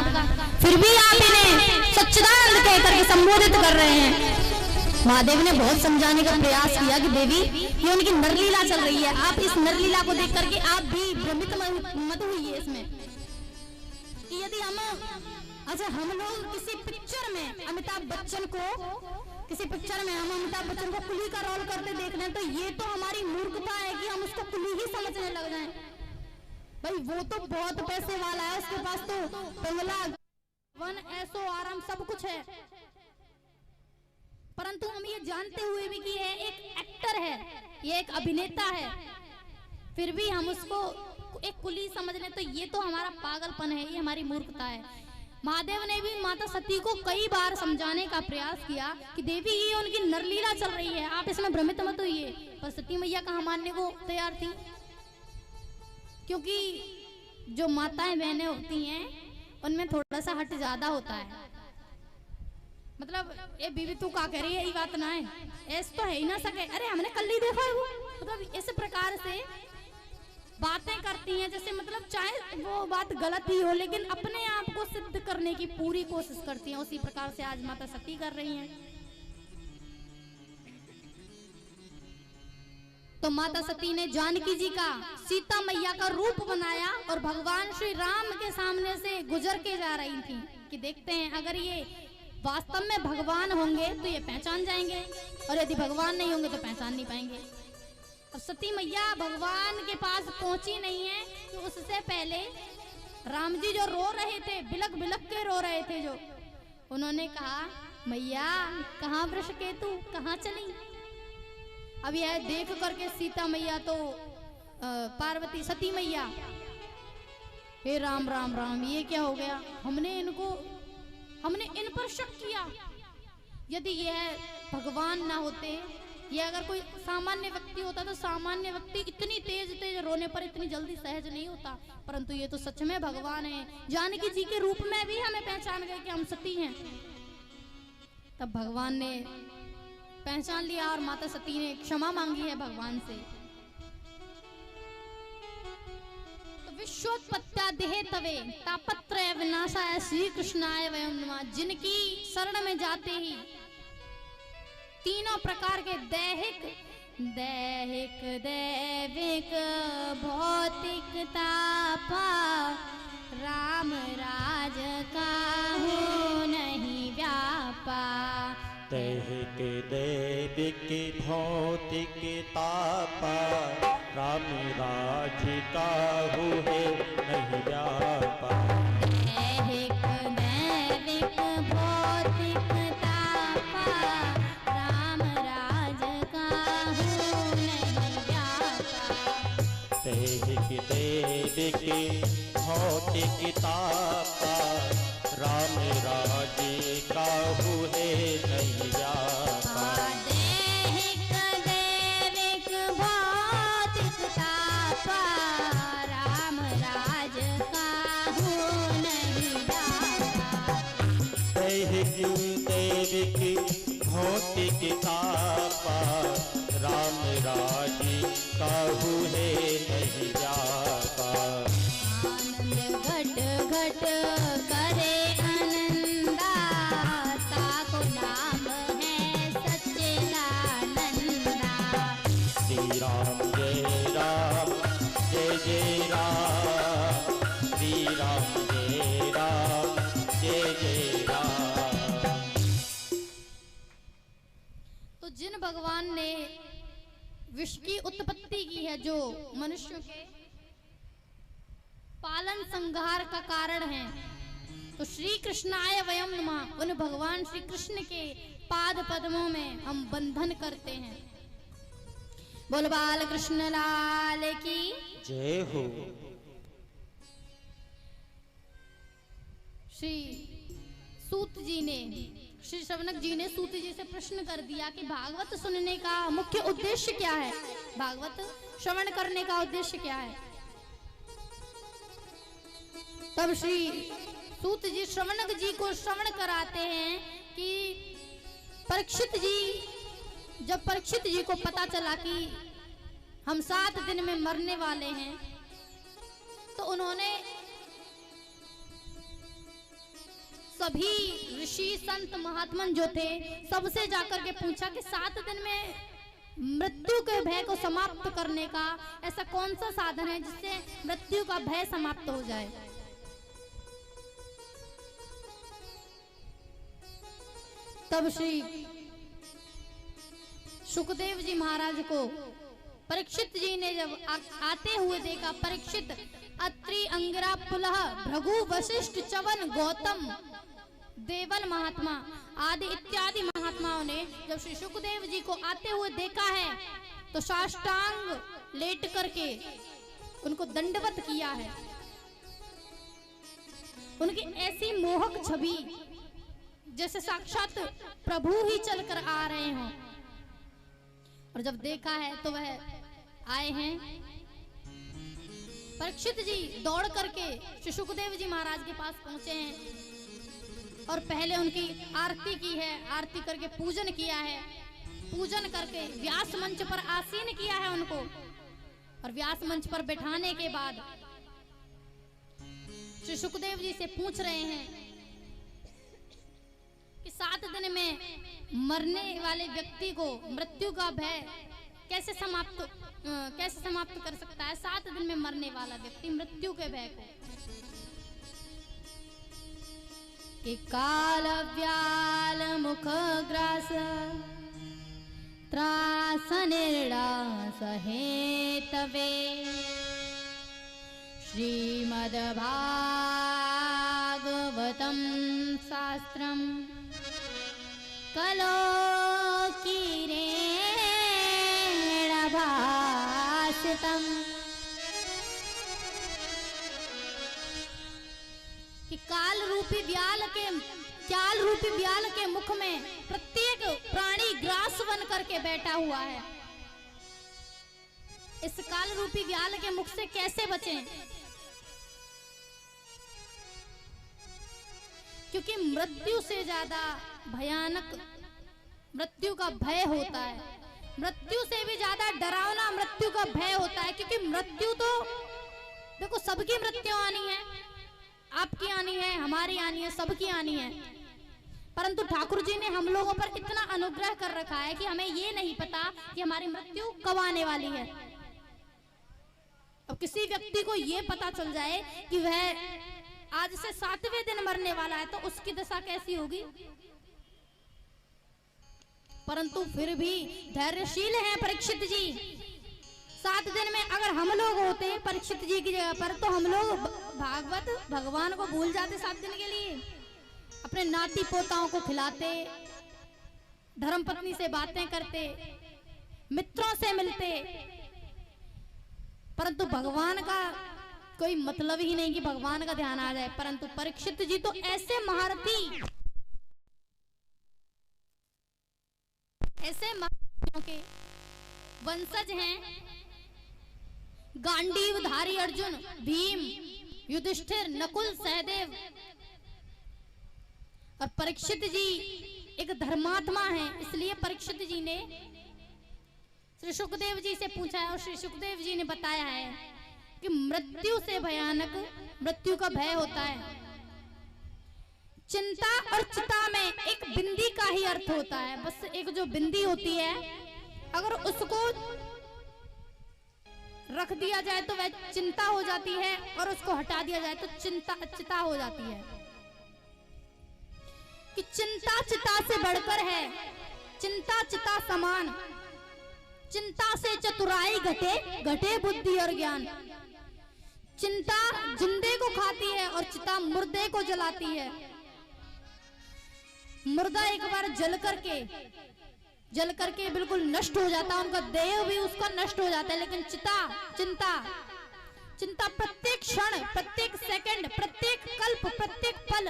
फिर भी आप इन्हें सच्चिदानंद कहकर के संबोधित कर रहे हैं। महादेव ने बहुत समझाने का प्रयास किया कि देवी ये उनकी नरलीला चल रही है, आप इस नरलीला को देख करके आप भी भ्रमित मत हुई है इसमें कि यदि हम लोग किसी पिक्चर में अमिताभ बच्चन को कुली का रोल करते देख रहे हैं तो ये तो हमारी मूर्खता है कि हम उसको कुली ही समझने लग जाएं। भाई वो तो बहुत पैसे वाला है, उसके पास तो बंगला, वन, ऐसो आराम सब कुछ है, परंतु हम ये जानते हुए भी कि ये एक एक्टर है, ये एक अभिनेता है, फिर भी हम उसको एक कुली समझ लें तो ये तो हमारा पागलपन है, ये हमारी मूर्खता है। महादेव ने भी माता सती को कई बार समझाने का प्रयास किया कि देवी ये उनकी नरलीला चल रही है, आप इसमें भ्रमित मत होइए, पर सती मैया कहाँ मानने को तैयार थी। क्योंकि जो माताएं बहनें होती हैं उनमें थोड़ा सा हट ज्यादा होता है, मतलब ये बीवी तू क्या कह रही है, ये बात ना है, ऐसा तो है ही ना सके, अरे हमने कल ही देखा है वो, मतलब इस प्रकार से बातें करती हैं जैसे मतलब चाहे वो बात गलत ही हो लेकिन अपने आप को सिद्ध करने की पूरी कोशिश करती हैं। उसी प्रकार से आज माता सती कर रही हैं। तो माता सती ने जानकी जी का, सीता मैया का रूप बनाया और भगवान श्री राम के सामने से गुजर के जा रही थी कि देखते हैं अगर ये वास्तव में भगवान होंगे तो ये पहचान जाएंगे और यदि भगवान नहीं होंगे तो पहचान नहीं पाएंगे। अब सती मैया भगवान के पास पहुंची नहीं है तो उससे पहले राम जी जो रो रहे थे, बिलक बिलक के रो रहे थे, जो उन्होंने कहा मैया कहाँ वृषकेतु, कहाँ चली। अब यह देख करके सीता मैया तो पार्वती सती मैया, हे राम राम राम, ये क्या हो गया, हमने इन पर शक किया। यदि यह भगवान ना होते, यह अगर कोई सामान्य व्यक्ति होता तो सामान्य व्यक्ति इतनी तेज रोने पर इतनी जल्दी सहज नहीं होता, परंतु ये तो सच में भगवान है, जानकी जी के रूप में भी हमें पहचान गए कि हम सती हैं। तब भगवान ने पहचान लिया और माता सती ने क्षमा मांगी है भगवान से विश्वोत्पत्त्यादेहे तवे तापत्रय विनाशाय श्री कृष्णाय वयं नमः। जिनकी शरण में जाते ही तीनों प्रकार के दैहिक दैविक भौतिक तापा राम राज का हो नहीं व्यापा। दैहिक दैविक भौतिक तापा राम राज का हो है नहीं व्यापा। दैहिक दैविक भौतिक तापा राम राज का हो नहीं व्यापा। दैहिक दैविक भौतिक तापा राम राज का हो है नहीं व्यापा। दैहिक दैविक भौतिक तापा राम राज का हो नहीं व्यापा। दैहिक दैविक भौतिक तापा राम राज का हो है नहीं व्यापा। आनंद घट घट करे आनंदा ताको नाम है सच्चिदानंदा। श्री राम जय राम जय जय राम। श्री राम जय राम जय जय राम। तो जिन भगवान ने विश्व की उत्पत्ति की है, जो मनुष्य के पालन संहार का कारण है, तो श्री कृष्णाय वयं नमः, उन भगवान श्री कृष्ण के पाद पद्मों में हम बंधन करते हैं। बोल बाल कृष्ण लाल की जय हो। श्री सूत जी ने, श्री शौनक जी ने सूत जी से प्रश्न कर दिया कि भागवत सुनने का मुख्य उद्देश्य क्या है, भागवत श्रवण करने का उद्देश्य क्या है। तब श्री सूत जी श्रवणक जी को श्रवण कराते हैं कि परीक्षित जी, जब परीक्षित जी को पता चला कि हम 7 दिन में मरने वाले हैं, तो उन्होंने सभी ऋषि संत महात्मन जो थे सबसे जाकर के पूछा कि 7 दिन में मृत्यु के भय को समाप्त करने का ऐसा कौन सा साधन है जिससे मृत्यु का भय समाप्त हो जाए। तब श्री सुखदेव जी महाराज को परीक्षित जी ने जब आते हुए देखा, परीक्षित अत्रि अंगिरा पुलह भृगु वशिष्ठ च्यवन गौतम देवल महात्मा आदि इत्यादि महात्माओं ने जब श्री सुखदेव जी को आते हुए देखा है, तो साष्टांग लेट करके उनको दंडवत किया है। उनकी ऐसी मोहक छवि जैसे साक्षात प्रभु ही चलकर आ रहे हों। और जब देखा है तो वह आए हैं। परीक्षित जी दौड़ करके श्री सुखदेव जी महाराज के पास पहुंचे हैं और पहले उनकी आरती की है, आरती करके पूजन किया है, पूजन करके व्यास मंच पर आसीन किया है उनको। और व्यास मंच पर बैठाने के बाद श्री सुखदेव जी से पूछ रहे हैं कि 7 दिन में मरने वाले व्यक्ति को मृत्यु का भय कैसे समाप्त कर सकता है। 7 दिन में मरने वाला व्यक्ति मृत्यु के भय को कि काल व्याल मुख ग्रास त्रास निर्णास हेतवे श्रीमद् भागवतं शास्त्रम् कलोकिरेण भासितम्। कि काल रूपी व्याल के मुख में प्रत्येक प्राणी ग्रास बन करके बैठा हुआ है। इस काल रूपी व्याल के मुख से कैसे बचें? क्योंकि मृत्यु से ज्यादा भयानक मृत्यु का भय होता है। मृत्यु से भी ज्यादा डरावना मृत्यु का भय होता है, क्योंकि मृत्यु तो देखो सबकी मृत्यु आनी है, आपकी आनी है, हमारी आनी है, सबकी आनी है, परंतु ठाकुर जी ने हम लोगों पर इतना अनुग्रह कर रखा है कि हमें ये नहीं पता कि हमारी मृत्यु कब आने वाली है। अब किसी व्यक्ति को ये पता चल जाए कि वह आज से 7वें दिन मरने वाला है तो उसकी दशा कैसी होगी। परंतु फिर भी धैर्यशील हैं परीक्षित जी। 7 दिन में अगर हम लोग होते परीक्षित जी की जगह पर तो हम लोग भगवान को भूल जाते 7 दिन के लिए, अपने नाती पोताओं को खिलाते, धर्मपत्नी से बातें करते, मित्रों से मिलते, परंतु भगवान का कोई मतलब ही नहीं कि भगवान का ध्यान आ जाए। परंतु परीक्षित जी तो ऐसे महारथी, ऐसे महारथियों के वंशज हैं। गांडीवधारी अर्जुन, भीम, युधिष्ठिर, नकुल, सहदेव और परीक्षित जी एक धर्मात्मा हैं। इसलिए परीक्षित जी ने श्री सुखदेव जी से पूछा है और श्री सुखदेव जी ने बताया है कि मृत्यु से भयानक मृत्यु का भय होता है। चिंता और चिता में एक बिंदी का ही अर्थ होता है। बस एक जो बिंदी होती है अगर उसको रख दिया जाए तो वह चिंता हो जाती है और उसको हटा दिया जाए तो चिता हो जाती है। कि चिंता चिता से बढ़कर है, चिंता चिता समान, चिंता से चतुराई घटे, घटे बुद्धि और ज्ञान। चिंता जिंदे को खाती है और चिता मुर्दे को जलाती है। मुर्दा एक बार जल करके बिल्कुल नष्ट हो जाता है, उनका देह भी उसका नष्ट हो जाता है, लेकिन चिंता प्रत्येक क्षण, प्रत्येक सेकंड, प्रत्येक कल्प, प्रत्येक पल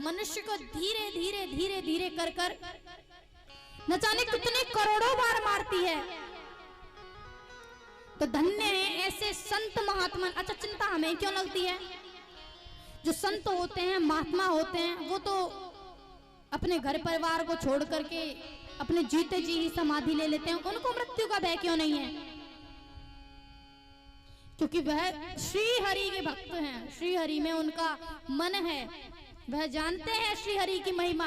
मनुष्य को धीरे धीरे धीरे धीरे कर न जाने कितने करोड़ों बार मारती है। तो धन्य है ऐसे संत महात्मा। अच्छा, चिंता हमें क्यों लगती है? जो संत होते हैं, महात्मा होते हैं, वो तो अपने घर परिवार को छोड़ करके अपने जीते जी ही समाधि ले लेते हैं। उनको मृत्यु का भय क्यों नहीं है? क्योंकि वह श्री हरि के भक्त हैं, श्री हरि में उनका मन है, वह जानते हैं श्री हरि की महिमा,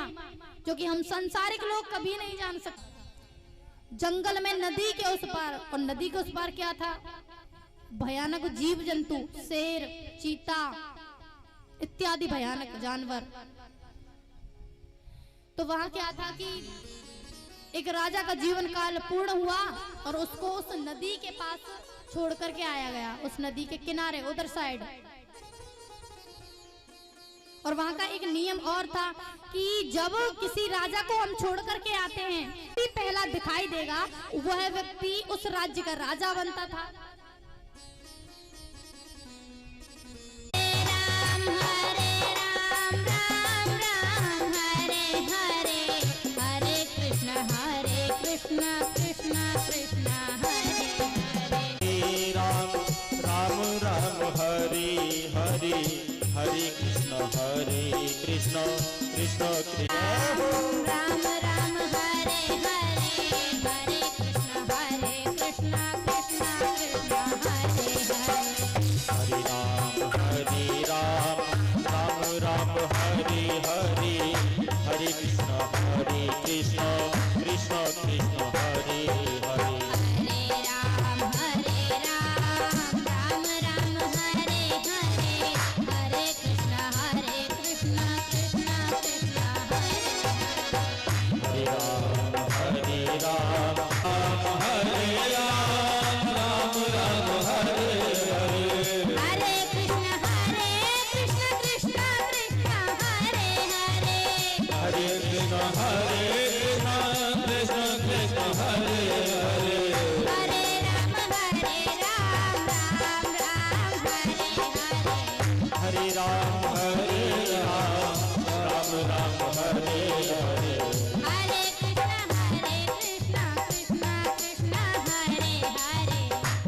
जो कि हम संसारिक लोग कभी नहीं जान सकते। जंगल में नदी के उस पार, और नदी के उस पार क्या था? भयानक जीव जंतु, शेर, चीता इत्यादि भयानक जानवर। तो वहां क्या था कि एक राजा का जीवन काल पूर्ण हुआ और उसको उस नदी के पास छोड़ करके आया गया, उस नदी के किनारे उधर साइड। और वहां का एक नियम और था कि जब किसी राजा को हम छोड़ करके आते हैं, पहला दिखाई देगा वह व्यक्ति उस राज्य का राजा बनता था। कृष्णा कृष्णा कृष्णा हरे हरे राम राम राम हरे हरे हरे कृष्ण कृष्ण कृष्ण राम राम हरे हरे हरे कृष्ण कृष्ण कृष्ण हरे हरे हरे राम राम राम हरे हरे हरे कृष्ण कृष्ण कृष्ण कृष्ण हरे हरे हरे राम राम राम हरे हरे हरे कृष्ण कृष्ण कृष्ण हरे हरे राम हरे राम हरे राम राम राम हरे हरे हरे कृष्ण कृष्ण कृष्ण हरे हरे हरे कृष्ण कृष्ण कृष्ण हरे हरे हरे राम राम राम हरे हरे हरे राम राम राम हरे हरे हरे कृष्ण कृष्ण कृष्ण हरे हरे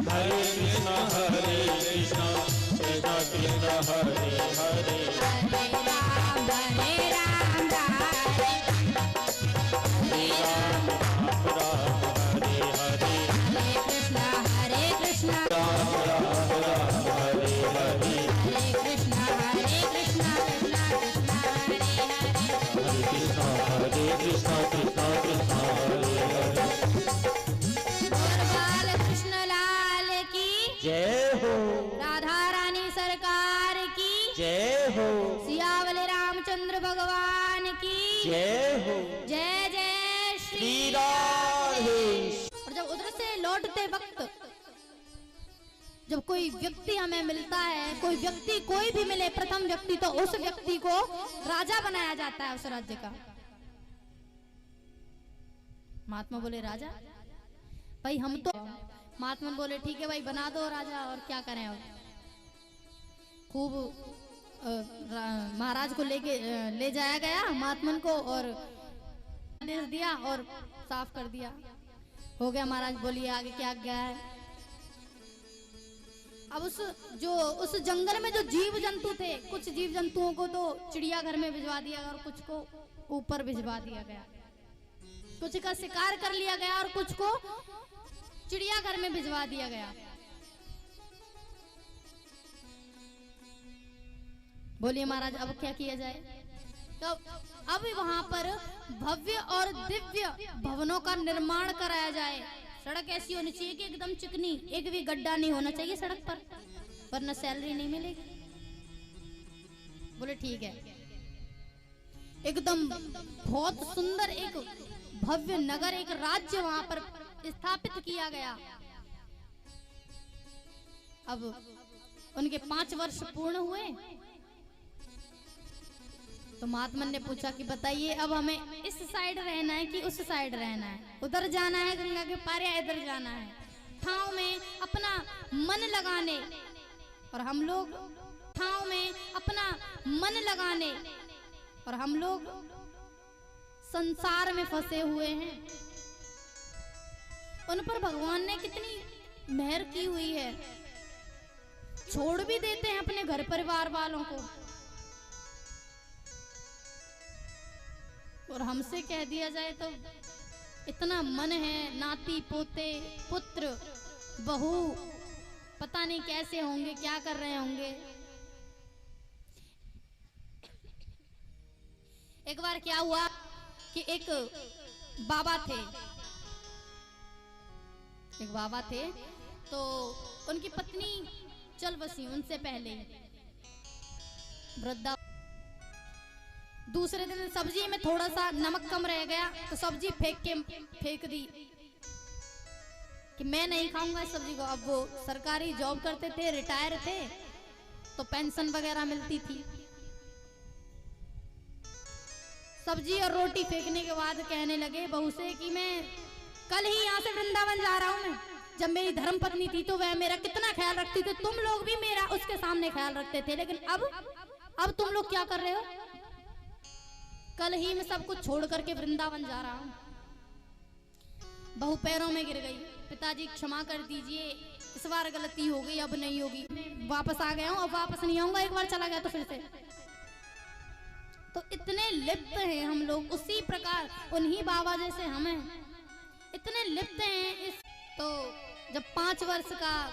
हरे कृष्ण कृष्ण कृष्ण हरे हरे हरे राम हरे राम हरे राम राम हरे हरे हरे कृष्ण राम राम हरे जय हो, राधा रानी सरकार की जय हो, सियावले रामचंद्र भगवान की जय हो, जय जय श्री राधे। और जब उधर से लौटते वक्त जब कोई व्यक्ति हमें मिलता है, कोई व्यक्ति कोई भी मिले, प्रथम व्यक्ति, तो उस व्यक्ति को राजा बनाया जाता है उस राज्य का। महात्मा बोले राजा भाई हम तो, महात्मा बोले ठीक है भाई बना दो राजा, और क्या करें अब। खूब महाराज को ले जाया गया महात्मन को और आदेश दिया और साफ कर दिया। हो गया, महाराज बोलिए आगे क्या आज्ञा है। अब उस जंगल में जो जीव जंतु थे, कुछ जीव जंतुओं को तो चिड़ियाघर में भिजवा दिया गया और कुछ को ऊपर भिजवा दिया गया, कुछ का शिकार कर लिया गया और कुछ को चिड़ियाघर में भिजवा दिया गया। बोलिए महाराज अब क्या किया जाए। तो अब वहां पर भव्य और दिव्य भवनों का निर्माण कराया जाए। सड़क ऐसी होनी चाहिए कि एकदम चिकनी, एक भी गड्ढा नहीं होना चाहिए सड़क पर, वरना सैलरी नहीं मिलेगी। बोले ठीक है। एकदम बहुत सुंदर एक भव्य नगर, एक राज्य वहां पर स्थापित किया गया। अब उनके 5 वर्ष पूर्ण हुए तो महात्मा ने पूछा कि बताइए अब हमें इस साइड रहना है कि उस साइड रहना है, उधर जाना है गंगा के पार या इधर जाना है। ठाव में अपना मन लगाने, और हम लोग ठाव में अपना मन लगाने और हम लोग संसार में फंसे हुए हैं। उन पर भगवान ने कितनी मेहर की हुई है, छोड़ भी देते हैं अपने घर परिवार वालों को, और हमसे कह दिया जाए तो इतना मन है, नाती पोते पुत्र बहू पता नहीं कैसे होंगे, क्या कर रहे होंगे। एक बार क्या हुआ कि एक बाबा थे, तो उनकी पत्नी चल बसी उनसे पहले, वृद्धा। दूसरे दिन सब्जी में थोड़ा सा नमक कम रह गया तो सब्जी फेंक दी कि मैं नहीं खाऊंगा इस सब्जी को। अब वो सरकारी जॉब करते थे, रिटायर थे, तो पेंशन वगैरह मिलती थी। सब्जी और रोटी फेंकने के बाद कहने लगे बहू से कि मैं कल ही यहाँ से वृंदावन जा रहा हूँ। मैं जब मेरी धर्म पत्नी थी तो वह मेरा कितना ख्याल रखती थी, तुम लोग भी मेरा उसके सामने ख्याल रखते थे, लेकिन अब तुम लोग क्या कर रहे हो। कल ही मैं सब कुछ छोड़ करके वृंदावन जा रहा हूँ। बहू पैरों में गिर गई, पिताजी क्षमा कर दीजिए, इस बार गलती हो गई, अब नहीं होगी, वापस आ गया हूँ, अब वापस नहीं आऊंगा, एक बार चला गया तो फिर से। तो इतने लिप्त हैं हम लोग, उसी प्रकार उन्हीं बाबा जैसे हमें इतने लिप्त हैं इस। तो जब 5 वर्ष का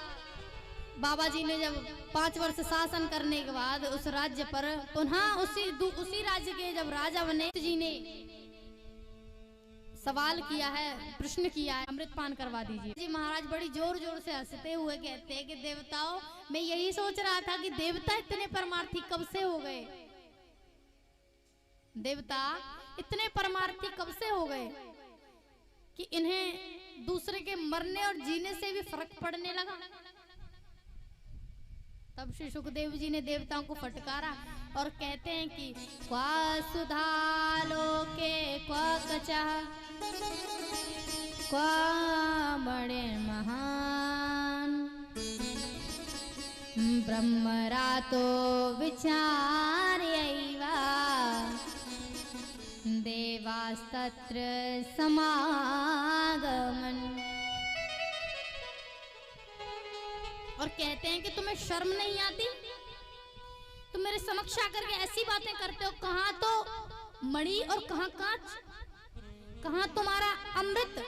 बाबा जी ने जब 5 वर्ष शासन करने के बाद उस राज्य पर पुनः उसी राज्य के जब राजा बने, जी ने सवाल किया है, प्रश्न किया है, अमृत पान करवा दीजिए। जी महाराज बड़ी जोर जोर से हंसते हुए कहते हैं कि देवताओं, मैं यही सोच रहा था कि देवता इतने परमार्थी कब से हो गए, देवता इतने परमार्थी कब से हो गए कि इन्हें दूसरे के मरने और जीने से भी फर्क पड़ने लगा। तब श्री सुखदेव जी ने देवताओं को फटकारा और कहते हैं कि क्वा सुधा लोके क्वा कचा क्वा बड़े महान ब्रह्मरातो विचार्यैवा देवास्तत्र समागमन। और कहते हैं कि तुम्हें शर्म नहीं आती, तुम मेरे समक्ष आकर के ऐसी बातें करते हो, कहाँ तो मणि और कहाँ कांच, कहाँ तुम्हारा अमृत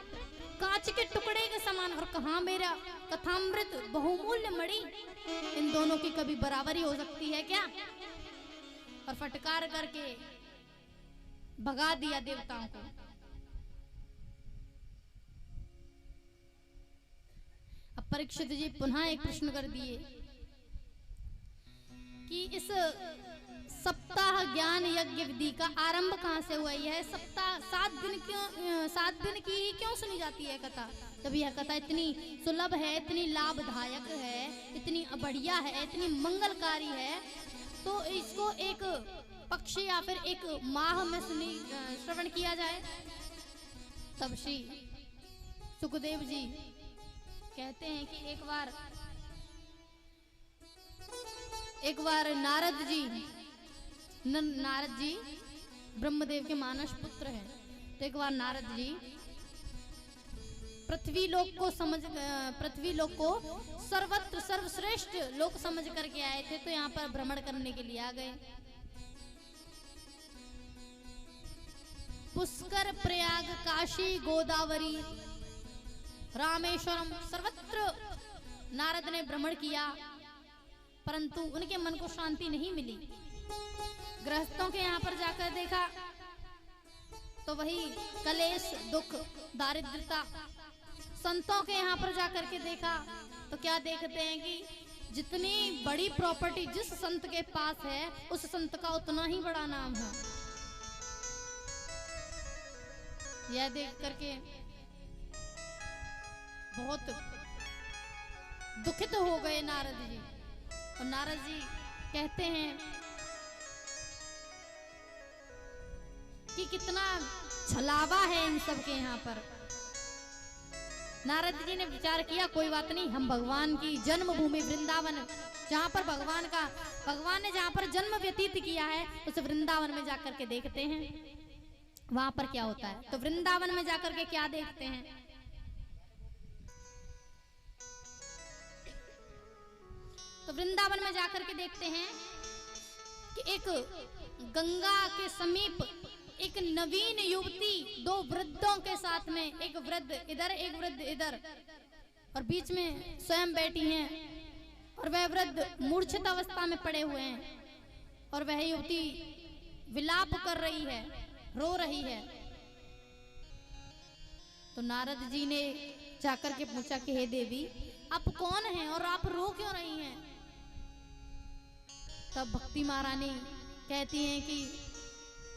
कांच के टुकड़े के समान और कहाँ मेरा कथामृत बहुमूल्य मणि, इन दोनों की कभी बराबरी हो सकती है क्या। और फटकार करके भगा दिया देवताओं को। अब परीक्षित जी पुनः एक प्रश्न कर दिए कि इस सप्ताह ज्ञान यज्ञ विधि का आरंभ कहाँ से हुआ? यह सप्ताह 7 दिन की ही क्यों सुनी जाती है कथा? जब यह कथा इतनी सुलभ है, इतनी लाभदायक है, इतनी बढ़िया है, इतनी मंगलकारी है, तो इसको एक पक्ष या फिर एक माह में श्रवण किया जाए। तब श्री सुखदेव जी कहते हैं कि एक बार नारद जी ब्रह्मदेव के मानस पुत्र हैं। तो एक बार नारद जी पृथ्वी लोक को सर्वत्र सर्वश्रेष्ठ लोक समझ करके आए थे, तो यहाँ पर भ्रमण करने के लिए आ गए। पुष्कर, प्रयाग, काशी, गोदावरी, रामेश्वरम सर्वत्र नारद ने भ्रमण किया, परंतु उनके मन को शांति नहीं मिली। गृहस्थों के यहाँ पर जाकर देखा तो वही कलेश, दुख, दारिद्रता। संतों के यहाँ पर जाकर के देखा तो क्या देखते हैं कि जितनी बड़ी प्रॉपर्टी जिस संत के पास है, उस संत का उतना ही बड़ा नाम है। यह देख करके बहुत दुखित हो गए नारद जी। और नारद जी कहते हैं कि कितना छलावा है इन सब के यहाँ पर। नारद जी ने विचार किया, कोई बात नहीं, हम भगवान की जन्मभूमि वृंदावन, जहाँ पर भगवान ने जहाँ पर जन्म व्यतीत किया है, उस वृंदावन में जाकर के देखते हैं वहां पर क्या होता है। तो वृंदावन में जाकर के क्या देखते हैं? तो वृंदावन में जाकर के देखते हैं कि एक गंगा के समीप एक नवीन युवती दो वृद्धों के साथ में, एक वृद्ध इधर एक वृद्ध इधर, और बीच में स्वयं बैठी हैं, और वह वृद्ध मूर्छित अवस्था में पड़े हुए हैं, और वह युवती विलाप कर रही है, रो रही है। तो नारद जी ने जाकर के पूछा कि हे देवी, आप कौन हैं और आप रो क्यों रही हैं? तब भक्ति महारानी कहती हैं कि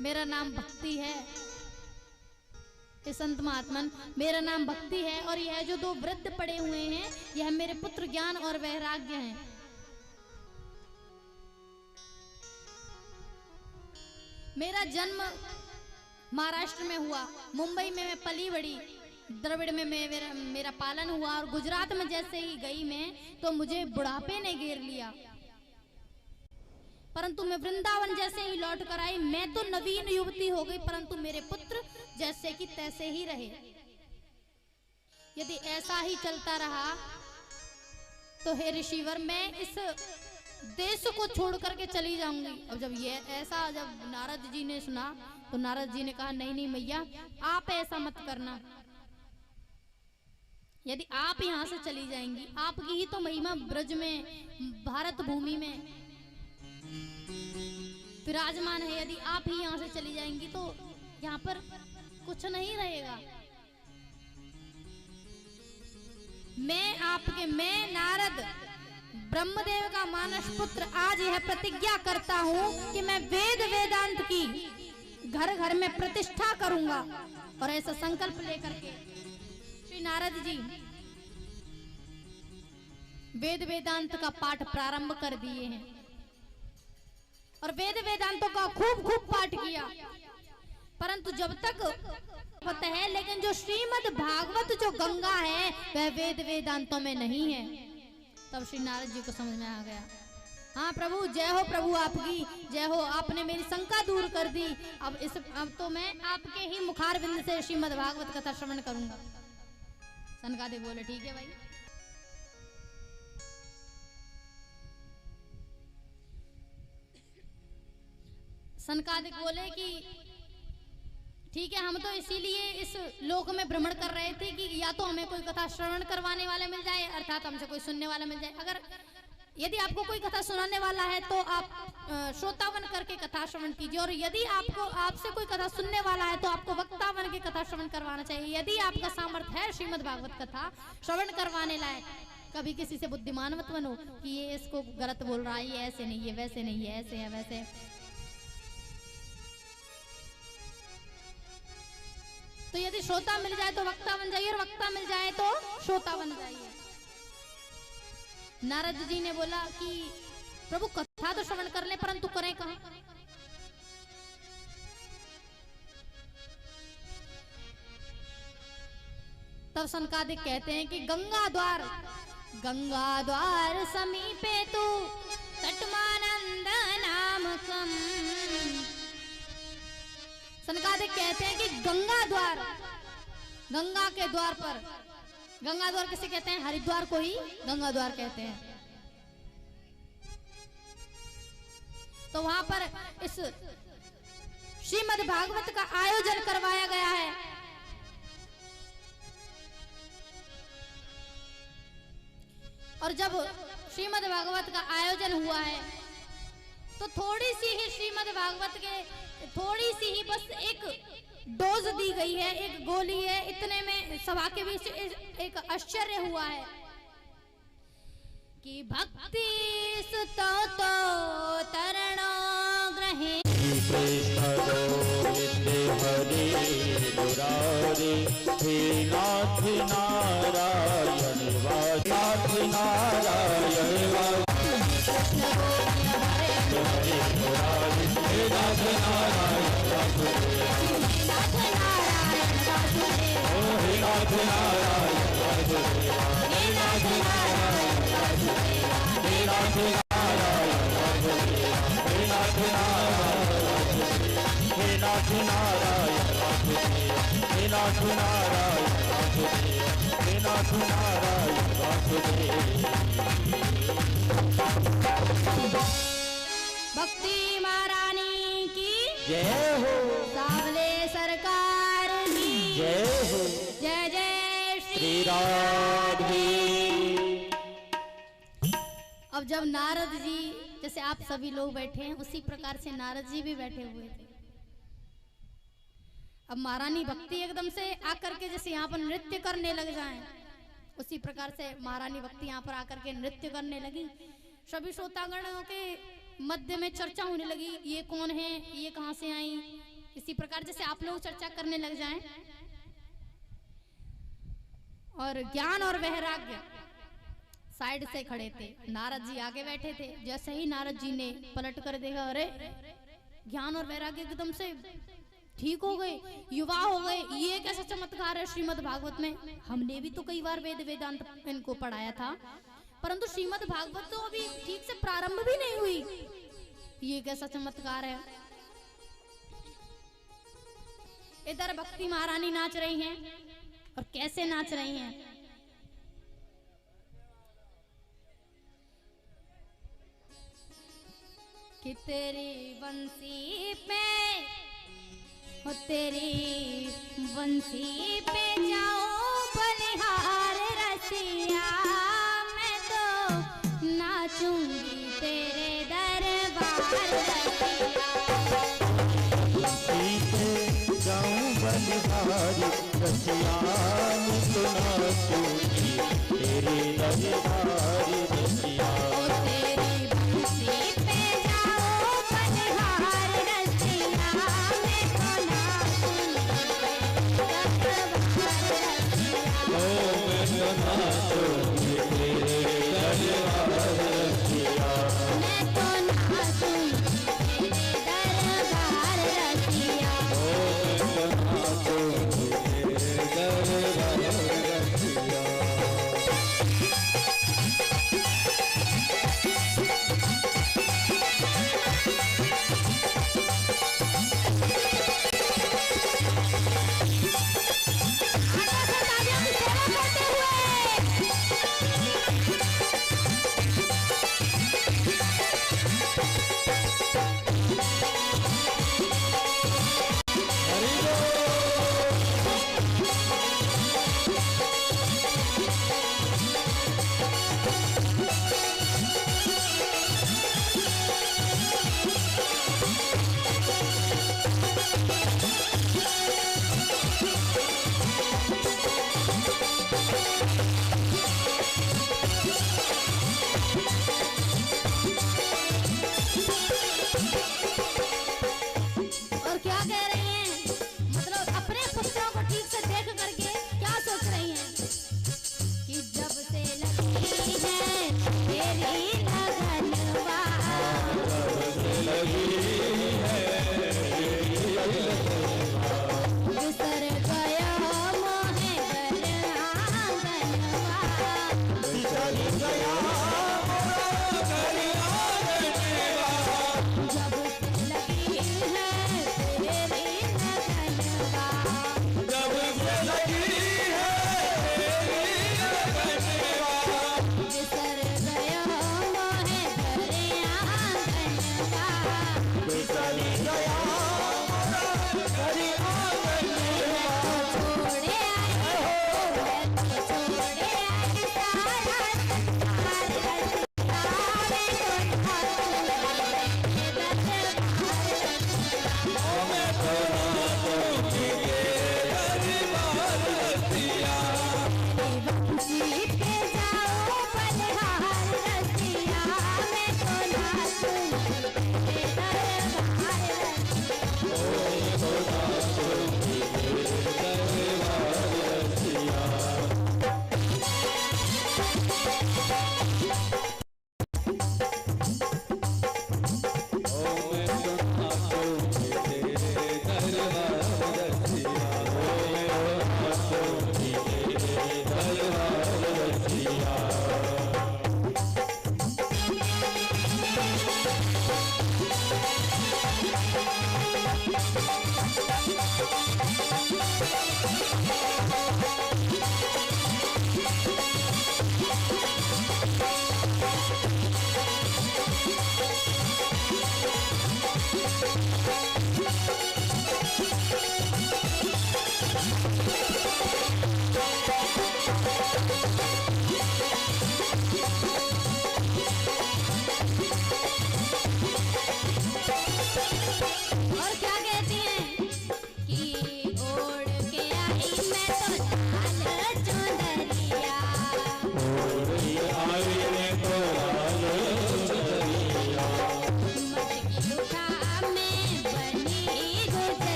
मेरा नाम भक्ति है, हे संत महात्मन, मेरा नाम भक्ति है, और यह जो दो वृद्ध पड़े हुए हैं, यह मेरे पुत्र ज्ञान और वैराग्य हैं। मेरा जन्म महाराष्ट्र में हुआ, मुंबई में मैं पली बड़ी, द्रविड़ में मेरा पालन हुआ, और गुजरात में जैसे ही गई मैं तो मुझे बुढ़ापे ने घेर लिया, परंतु मैं वृंदावन जैसे ही लौट कर आई, मैं तो नवीन युवती हो गई, परंतु मेरे पुत्र जैसे कि तैसे ही रहे। यदि ऐसा ही चलता रहा तो हे ऋषिवर, मैं इस देश को छोड़ करके चली जाऊंगी। अब जब नारद जी ने सुना तो नारद जी ने कहा, नहीं नहीं मैया, आप ऐसा मत करना। यदि आप यहाँ से चली जाएंगी, आपकी ही तो महिमा ब्रज में, भारत भूमि में विराजमान है, यदि आप ही यहाँ से चली जाएंगी तो यहाँ पर कुछ नहीं रहेगा। मैं नारद ब्रह्मदेव का मानस पुत्र आज यह प्रतिज्ञा करता हूँ कि मैं वेद वेदांत की घर घर में प्रतिष्ठा करूंगा। और ऐसा संकल्प लेकर के श्री नारद जी वेद वेदांत का पाठ प्रारंभ कर दिए हैं, और वेद वेदांतों का खूब पाठ किया, परंतु जब तक पता है, लेकिन जो श्रीमद् भागवत जो गंगा है वह वेद वेदांतों में नहीं है। तब श्री नारद जी को समझ में आ गया, हाँ प्रभु, जय हो प्रभु, आपकी जय हो, आपने मेरी शंका दूर कर दी। अब तो मैं आपके ही मुखारविंद से श्रीमद् भागवत कथा श्रवण करूंगा। सनकादिक बोले, ठीक है भाई। सनकादिक बोले कि ठीक है, हम तो इसीलिए इस लोक में भ्रमण कर रहे थे कि या तो हमें कोई कथा श्रवण करवाने वाला मिल जाए, अर्थात हमसे कोई सुनने वाला मिल जाए। अगर यदि आपको कोई कथा सुनाने वाला है तो आप श्रोतावन करके कथा श्रवण कीजिए, और यदि आपसे कोई कथा सुनने वाला है तो आपको वक्तावन के कथा श्रवण करवाना चाहिए। यदि आपका सामर्थ्य है श्रीमद् भागवत कथा श्रवण करवाने लायक, कभी किसी से बुद्धिमान मत बनो कि ये इसको गलत बोल रहा है, ये ऐसे नहीं है, वैसे नहीं है, ऐसे है वैसे। तो यदि श्रोता मिल जाए तो वक्ता बन जाइए, और वक्ता मिल जाए तो श्रोता बन जाइए। नारद जी ने बोला कि प्रभु कथा तो श्रवण कर ले, परंतु करें कहां? तब सनकादिक कहते हैं कि गंगा द्वार समीपे तू तटमानंद नामकम। सनकादिक कहते हैं कि गंगा के द्वार पर, गंगा द्वार किसे कहते हैं? हरिद्वार को ही गंगा द्वार कहते हैं। तो वहां पर इस श्रीमद् भागवत का आयोजन करवाया गया है। और जब श्रीमद् भागवत का आयोजन हुआ है तो थोड़ी सी ही श्रीमद् भागवत के, थोड़ी सी ही बस एक डोज दी गई है, एक गोली है। इतने में सभा के बीच एक आश्चर्य हुआ है कि भक्ति सुतो तो तरणो ग्रहे कृष्ण गोविंद हरे मुरारे, हे नाथ नारायण नाथ नारायण हरे मुरारे, हे नाथ नारायण हे नाथ नारायण हे नाथ नारायण हे नाथ नारायण हे नाथ नारायण हे नाथ नारायण हे नाथ नारायण हे नाथ नारायण भक्ति महारानी की जय हो, सावले सरकार की जय हो, जय जय श्री राधे। अब जब नारद जी, जैसे आप सभी लोग बैठे हैं उसी प्रकार से नारद जी भी बैठे हुए थे। अब महारानी भक्ति एकदम से आकर के जैसे यहाँ पर नृत्य करने लग जाएं, उसी प्रकार से महारानी भक्ति यहाँ पर आकर के नृत्य करने लगी। सभी श्रोतागणों के मध्य में चर्चा होने लगी, ये कौन है, ये कहां से आई। इसी प्रकार जैसे आप लोग चर्चा करने लग जाएं। और ज्ञान और वैराग्य साइड से खड़े थे, नारद जी आगे बैठे थे। जैसे ही नारद जी ने पलट कर देखा, अरे ज्ञान और वैराग्य एकदम से ठीक हो गए, युवा हो गए। ये कैसा चमत्कार है श्रीमद् भागवत में। हमने भी तो कई बार वेद वेदांत इनको पढ़ाया था, परंतु श्रीमद् भागवत तो अभी ठीक से प्रारंभ भी नहीं हुई। ये कैसा चमत्कार है। इधर भक्ति महारानी नाच रही हैं, और कैसे नाच रही हैं। कि तेरी बंसी पे हो, तेरी बंसी पे जाओ बलिहार रसिया, मैं तो नाचूंगी तेरे दरबार रसिया। जाऊं बलिहारी रसिया, मैं तो नाचूंगी तेरे दरबार रसिया। ओ तेरी बंसी पे जाओ बलिहार रसिया, मैं तो नाचूंगी तेरे दरबार रसिया। ओ मैं तो नाचूंगी तेरे दरबार रसिया। मैं तो नाचूंगी तेरे दरबार रसिया। ओ मैं तो नाचूंगी तेरे दरबार रसिया।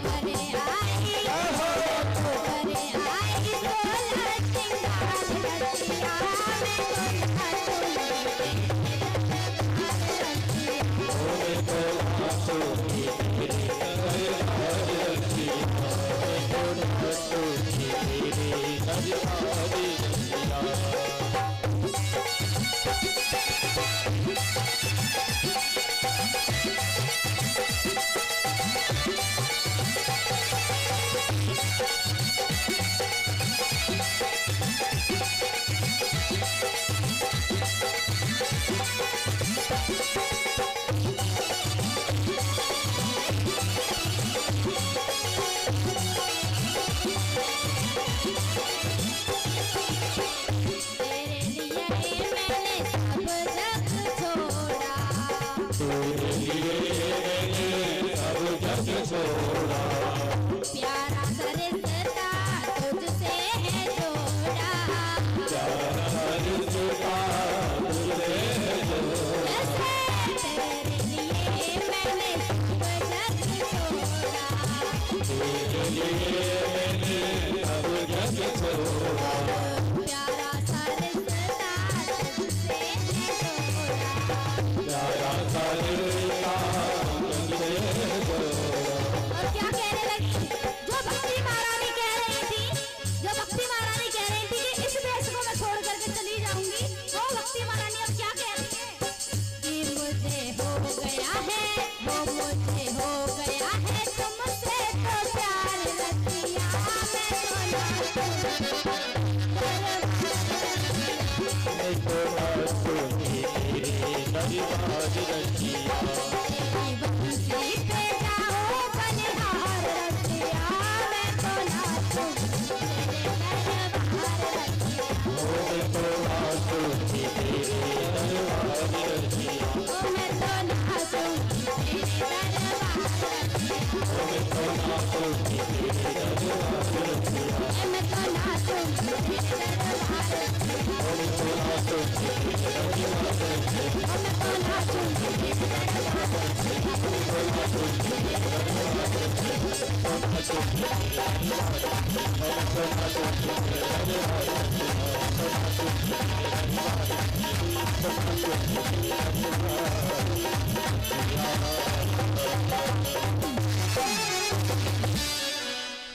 करे आई करे आई सोलह सिंगार रसिया मैं तो नाचूंगी प्यारा सरिश्ता तुझसे है जोड़ा ऐसे तेरे लिए मैंने सब जग छोड़ा प्यारा सरिश्ता तुझसे है जोड़ा और क्या कहने लगी जो भक्ति महारानी कह रही थी कि इस देश को मैं छोड़ करके चली जाऊंगी वो भक्ति महारानी अब क्या कह रही है कि मुझे हो गया है वो मुझे हो गया है तुमसे तो प्यार रसिया मैं तो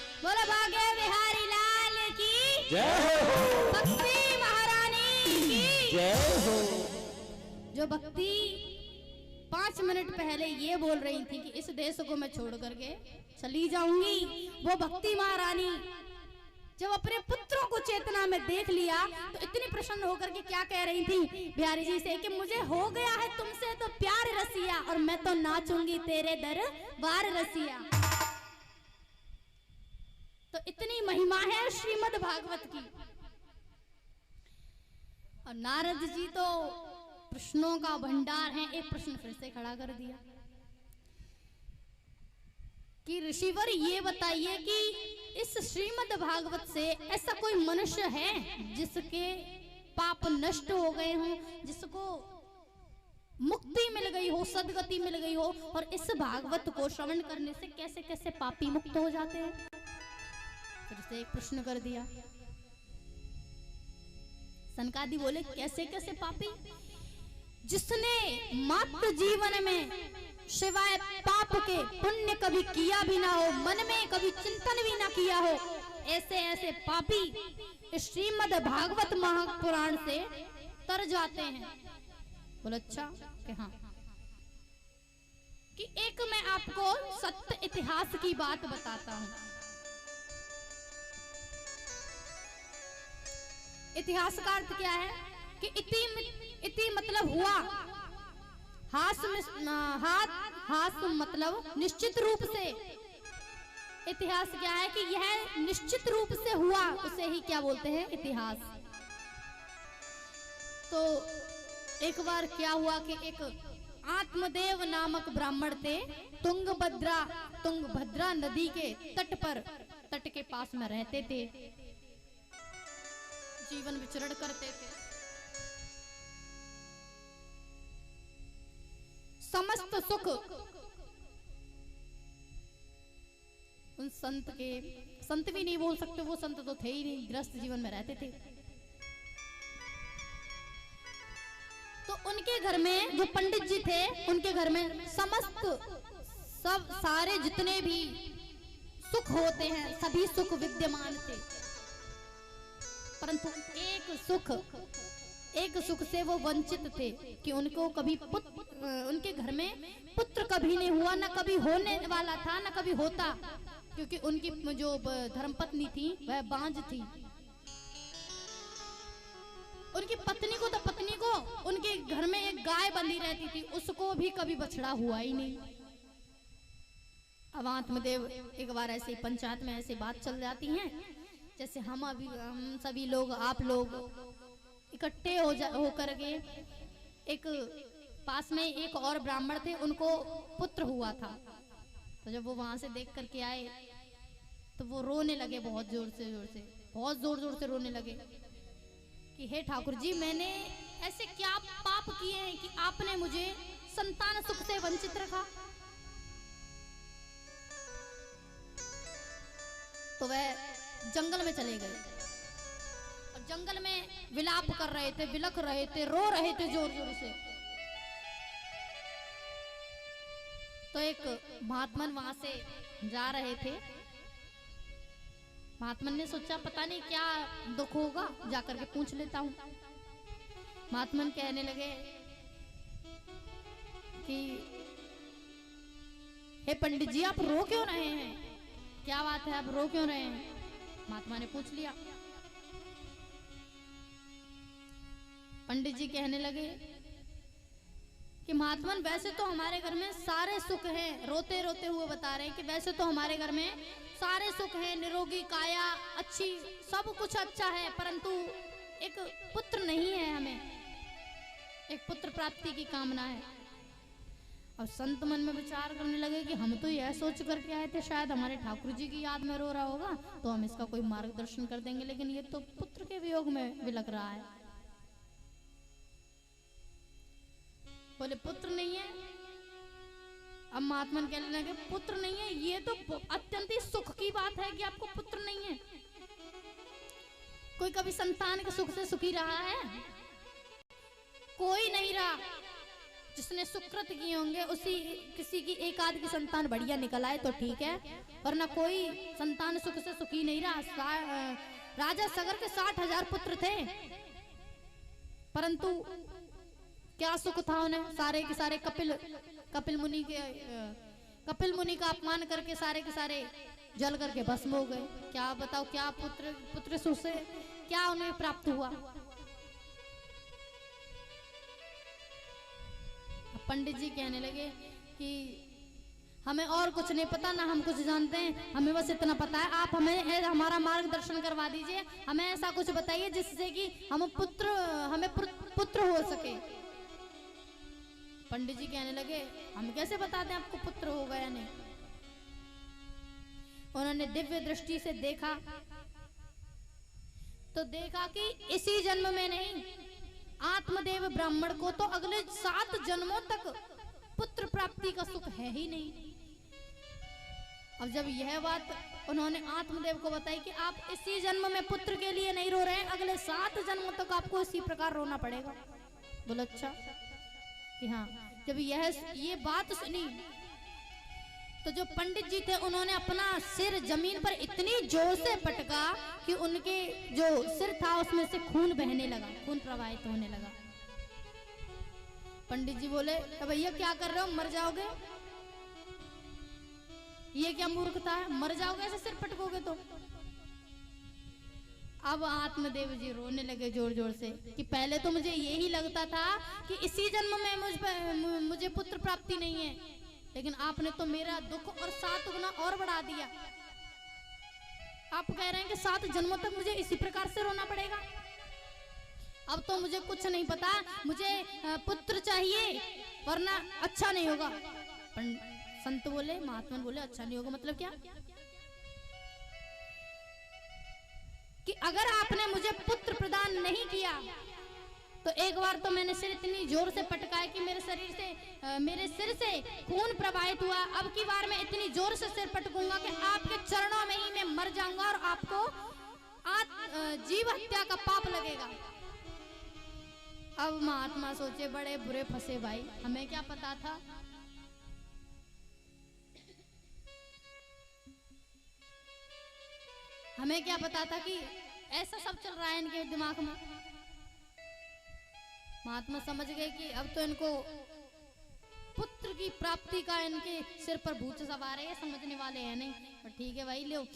नाचूंगी बोलो भाग्य बिहारी लाल की जय हो भक्ति महारानी की जय हो। जो भक्ति 5 मिनट पहले ये बोल रही थी कि इस देश को मैं छोड़ करके चली जाऊंगी वो भक्ति महारानी जब अपने पुत्रों को चेतना में देख लिया तो इतनी प्रसन्न होकर के क्या कह रही थी बिहारी जी से कि मुझे हो गया है तुमसे तो प्यार रसिया और मैं तो नाचूंगी तेरे दरबार रसिया। तो इतनी महिमा है श्रीमद् भागवत की। और नारद जी तो प्रश्नों का भंडार है। एक प्रश्न फिर से खड़ा कर दिया कि ऋषिवर ये बताइए कि इस श्रीमद् भागवत से ऐसा कोई मनुष्य है जिसके पाप नष्ट हो गए हों, जिसको मुक्ति मिल गई हो, सदगति मिल गई हो, और इस भागवत को श्रवण करने से कैसे कैसे पापी मुक्त हो जाते हैं। फिर से एक प्रश्न कर दिया। सनकादि बोले कैसे कैसे पापी? जिसने मात्र जीवन में सिवाय पाप के पुण्य कभी किया भी ना हो, मन में कभी चिंतन भी ना किया हो, ऐसे ऐसे पापी श्रीमद् भागवत महापुराण से तर जाते हैं। बोलो अच्छा कि हाँ। कि एक मैं आपको सत्य इतिहास की बात बताता हूं। इतिहास का अर्थ क्या है कि इति मतलब हुआ, हास मतलब निश्चित रूप से। इतिहास क्या है कि यह निश्चित रूप से हुआ, उसे ही क्या बोलते हैं इतिहास। तो एक बार क्या हुआ कि एक आत्मदेव नामक ब्राह्मण थे, तुंगभद्रा नदी के तट के पास में रहते थे, जीवन विचरण करते थे। समस्त सुख उन संत के, संत भी नहीं बोल सकते, वो संत तो थे ही नहीं, गृहस्थ जीवन में रहते थे। तो उनके घर में जो पंडित जी थे, उनके घर में सब सारे जितने भी सुख होते हैं सभी सुख विद्यमान थे, परंतु एक सुख से वो वंचित थे कि उनको कभी उनके घर में पुत्र कभी नहीं हुआ, ना कभी होने वाला था, ना कभी होता, क्योंकि उनकी जो धर्मपत्नी थी वह बांझ थी। उनकी पत्नी को उनके घर में एक गाय बंधी रहती थी, उसको भी कभी बछड़ा हुआ ही नहीं। अब आत्मदेव एक बार ऐसे पंचायत में ऐसे बात चल जाती हैं, जैसे हम सभी लोग, आप लोग इकट्ठे हो करके, एक पास में एक और ब्राह्मण थे, उनको पुत्र हुआ था। तो जब वो वहां से देख करके आए तो वो रोने लगे, बहुत जोर से रोने लगे कि हे ठाकुर जी, मैंने ऐसे क्या पाप किए हैं कि आपने मुझे संतान सुख से वंचित रखा। तो वह जंगल में चले गए और जंगल में विलाप कर रहे थे, बिलख रहे थे, रो रहे थे जोर जोर से। तो एक महात्मन वहां से जा रहे थे, महात्मन ने सोचा पता नहीं क्या दुख होगा, जाकर के पूछ लेता हूं। महात्मन कहने लगे कि हे पंडित जी, आप रो क्यों रहे हैं, क्या बात है, आप रो क्यों रहे हैं? महात्मा ने पूछ लिया। पंडित जी कहने लगे कि महात्मन, वैसे तो हमारे घर में सारे सुख हैं, रोते रोते हुए बता रहे हैं कि वैसे तो हमारे घर में सारे सुख हैं, निरोगी काया अच्छी, सब कुछ अच्छा है, परंतु एक पुत्र नहीं है, हमें एक पुत्र प्राप्ति की कामना है। और संत मन में विचार करने लगे कि हम तो यह सोच करके आए थे शायद हमारे ठाकुर जी की याद में रो रहा होगा तो हम इसका कोई मार्गदर्शन कर देंगे, लेकिन ये तो पुत्र के वियोग में विलख रहा है। बोले पुत्र नहीं है। अब महात्मन कहने लगे पुत्र नहीं है, ये तो अत्यंत ही सुख की बात है कि आपको पुत्र नहीं है। कोई कभी संतान के सुख से सुखी रहा है? कोई नहीं रहा। जिसने सुकृत किए होंगे उसी किसी की एक आध की संतान बढ़िया निकल आए तो ठीक है, वरना कोई संतान सुख से सुखी नहीं रहा। राजा सगर के 60,000 पुत्र थे, परंतु क्या सुख था उन्हें? सारे के सारे कपिल मुनि का अपमान करके सारे के सारे जल करके भस्म हो गए। क्या बताओ, क्या पुत्र सुख से क्या उन्हें प्राप्त हुआ? पंडित जी कहने लगे कि हमें और कुछ नहीं पता, ना हम कुछ जानते हैं, हमें बस इतना पता है, आप हमें हमारा मार्गदर्शन करवा दीजिए, हमें ऐसा कुछ बताइए जिससे कि हमें पुत्र हो सके। पंडित जी कहने लगे हम कैसे बता दें आपको पुत्र होगा या नहीं। उन्होंने दिव्य दृष्टि से देखा तो देखा कि इसी जन्म में नहीं, आत्मदेव ब्राह्मण को तो अगले 7 जन्मों तक पुत्र प्राप्ति का सुख है ही नहीं। अब जब यह बात उन्होंने आत्मदेव को बताई कि आप इसी जन्म में पुत्र के लिए नहीं रो रहे हैं, अगले 7 जन्मों तक आपको इसी प्रकार रोना पड़ेगा। बोला अच्छा कि हाँ। जब ये बात सुनी तो जो पंडित जी थे उन्होंने अपना सिर जमीन पर इतनी जोर से पटका कि उनके जो सिर था उसमें से खून बहने लगा, खून प्रवाहित होने लगा। पंडित जी बोले तो भैया क्या कर रहे हो, मर जाओगे? ये क्या मूर्खता है, मर जाओगे ऐसे सिर पटकोगे तो? अब आत्मदेव जी रोने लगे जोर जोर से कि पहले तो मुझे यही लगता था कि इसी जन्म में मुझे पुत्र प्राप्ति नहीं है, लेकिन आपने तो मेरा दुख और 7 गुना और बढ़ा दिया। आप कह रहे हैं कि 7 जन्मों तक मुझे इसी प्रकार से रोना पड़ेगा। अब तो मुझे कुछ नहीं पता, मुझे पुत्र चाहिए वरना अच्छा नहीं होगा। संत बोले, महात्मा बोले अच्छा नहीं होगा मतलब क्या? कि अगर आपने मुझे पुत्र प्रदान नहीं किया तो एक बार तो मैंने सिर इतनी जोर से पटकाया कि मेरे सिर से खून प्रवाहित हुआ। अब की बार मैं इतनी जोर से सिर पटकूंगा कि आपके चरणों में ही मैं मर जाऊंगा और आपको जीव हत्या का पाप लगेगा। अब महात्मा सोचे बड़े बुरे फंसे भाई, हमें क्या पता था। हमें क्या पता था कि ऐसा सब चल रहा है इनके दिमाग में। महात्मा समझ गए कि अब तो इनको पुत्र की प्राप्ति का इनके सिर पर भूत सवार है, समझने वाले हैं नहीं। और ठीक है भाई, लो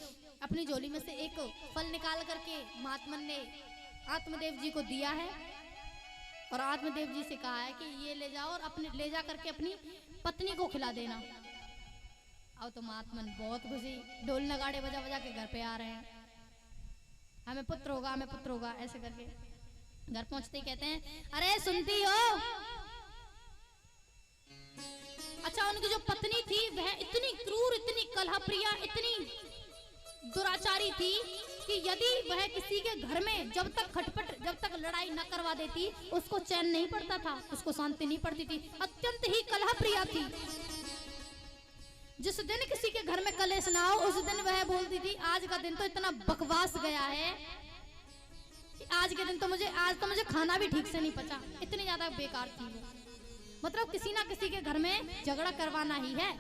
अपनी झोली में से एक फल निकाल करके महात्मा ने आत्मदेव जी को दिया है और आत्मदेव जी से कहा है कि ये ले जाओ और ले जा करके अपनी पत्नी को खिला देना। अब तो महात्मा बहुत खुशी, ढोल नगाड़े बजा बजा के घर पे आ रहे हैं, हमें पुत्र होगा, हमें पुत्र होगा, ऐसे करके घर पहुंचते ही कहते हैं अरे सुनती हो। अच्छा, उनकी जो पत्नी थी वह इतनी क्रूर, इतनी कलहप्रिया, इतनी दुराचारी थी कि यदि वह किसी के घर में जब तक लड़ाई न करवा देती उसको चैन नहीं पड़ता था, उसको शांति नहीं पड़ती थी। अत्यंत ही कलहप्रिया थी। जिस दिन किसी के घर में कलेश ना हो उस दिन वह बोलती थी आज का दिन तो इतना बकवास गया है कि आज तो मुझे खाना भी ठीक से नहीं पचा। इतनी ज्यादा बेकार थी वो। मतलब किसी ना किसी के घर में झगड़ा करवाना ही है।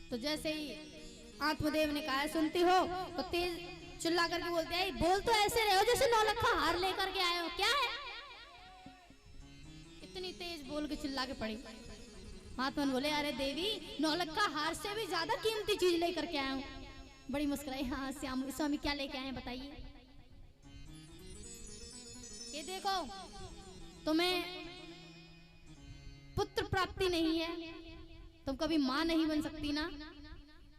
तो जैसे ही आत्मदेव ने कहा सुनती हो तो तेज चिल्ला करके बोलते हैं बोल तो ऐसे रहे हो जैसे नौलखा हार लेकर के आए हो, क्या है। इतनी तेज बोल के चिल्ला के पड़ी। महात्मा बोले अरे देवी, नौलखा हार से भी ज्यादा कीमती चीज लेकर के आया हूँ। बड़ी मुस्कुराई। हाँ श्याम स्वामी क्या लेके आए हैं बताइए। ये देखो तुम्हें पुत्र प्राप्ति नहीं है, तुम कभी मां नहीं बन सकती ना।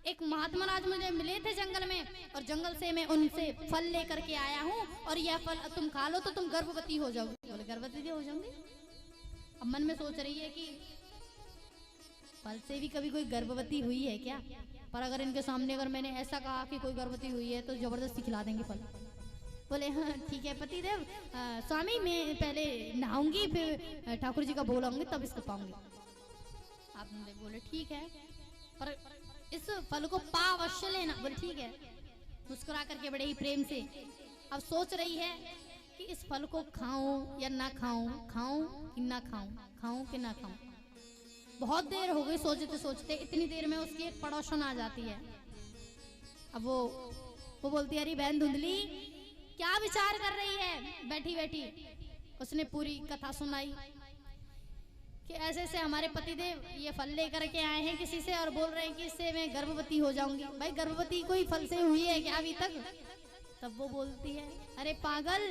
एक महात्मा आज मुझे मिले थे जंगल में और जंगल से मैं उनसे फल लेकर के आया हूँ और यह फल तुम खा लो तो तुम गर्भवती हो जाओगी। बोले गर्भवती हो जाऊंगी। अब मन में सोच रही है कि फल से भी कभी कोई गर्भवती हुई है क्या। पर अगर इनके सामने अगर मैंने ऐसा कहा कि कोई गर्भवती हुई है तो जबरदस्ती खिला देंगे फल। बोले हाँ ठीक है पतिदेव, स्वामी मैं पहले नहाऊंगी फिर ठाकुर जी का बोलाऊंगी तब इसको पाऊंगी। आप बोले ठीक है, पर इस फल को पा अवश्य लेना। बोले ठीक है। मुस्कुरा करके बड़े ही प्रेम से अब सोच रही है कि इस फल को खाऊं या ना खाऊं, खाऊं कि ना खाऊं, खाऊं कि ना खाऊं। बहुत देर हो गई सोचते सोचते। इतनी देर में उसकी एक पड़ोसन आ जाती है। अब वो बोलती है अरे बहन धुंधली क्या विचार कर रही है बैठी बैठी। उसने पूरी कथा सुनाई कि ऐसे ऐसे हमारे पतिदेव ये फल लेकर के आए हैं किसी से और बोल रहे हैं कि इससे मैं गर्भवती हो जाऊंगी। भाई गर्भवती कोई फल से हुई है क्या अभी तक। तब वो बोलती है अरे पागल,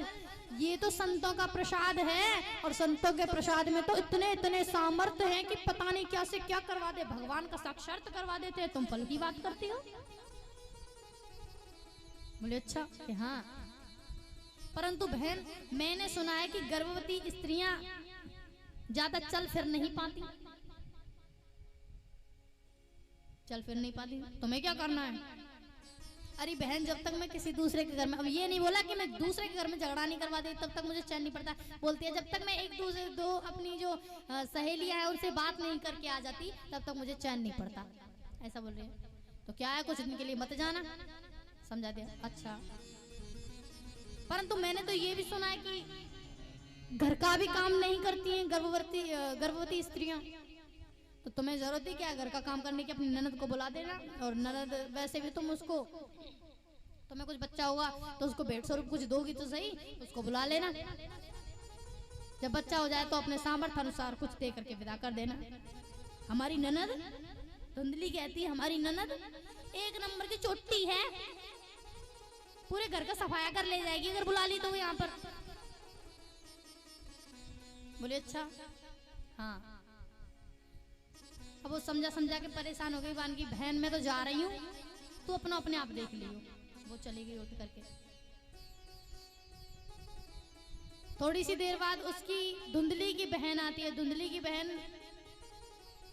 ये तो संतों का प्रसाद है और संतों के प्रसाद में तो इतने इतने सामर्थ्य हैं कि पता नहीं क्या से क्या करवा दे, भगवान का साक्षात करवा देते हैं, तुम फल की बात करती हो। बोले अच्छा कि हाँ, परंतु बहन मैंने सुना है कि गर्भवती स्त्रियां ज्यादा चल फिर नहीं पाती। चल फिर नहीं पाती, तुम्हें क्या करना है। अरे बहन जब तक मैं किसी दूसरे के घर में, अब ये नहीं बोला कि मैं दूसरे के घर में झगड़ा नहीं करवा दे तब तक मुझे चैन नहीं पड़ता। बोलती है जब तक मैं एक दूसरे दो अपनी जो सहेलियां हैं उनसे बात नहीं करके आ जाती तब तक मुझे चैन नहीं पड़ता। ऐसा बोल रही है। तो क्या है कुछ दिन के लिए मत जाना, समझा दिया। अच्छा, परंतु मैंने तो ये भी सुना है कि घर का भी काम नहीं करती हैं गर्भवती स्त्रियां। तो तुम्हें जरूरत है क्या घर का काम करने की, अपनी ननद को बुला देना। और ननद वैसे भी तुम्हें कुछ बच्चा होगा तो उसको भेंट स्वरूप कुछ दोगी तो सही, उसको बुला लेना। जब बच्चा हो जाए तो अपने सामर्थ्य अनुसार कुछ दे करके विदा कर देना। हमारी ननद धुंधली कहती है हमारी ननद एक नंबर की चोटी है, पूरे घर का सफाया कर ले जाएगी अगर बुला ली तो यहाँ पर। बोले अच्छा हाँ। अब वो समझा के परेशान हो गई। बान की बहन मैं तो जा रही हूँ, तू अपने आप देख लियो। वो चली गई उठ करके। थोड़ी सी देर बाद उसकी धुंधली की बहन आती है। धुंधली की बहन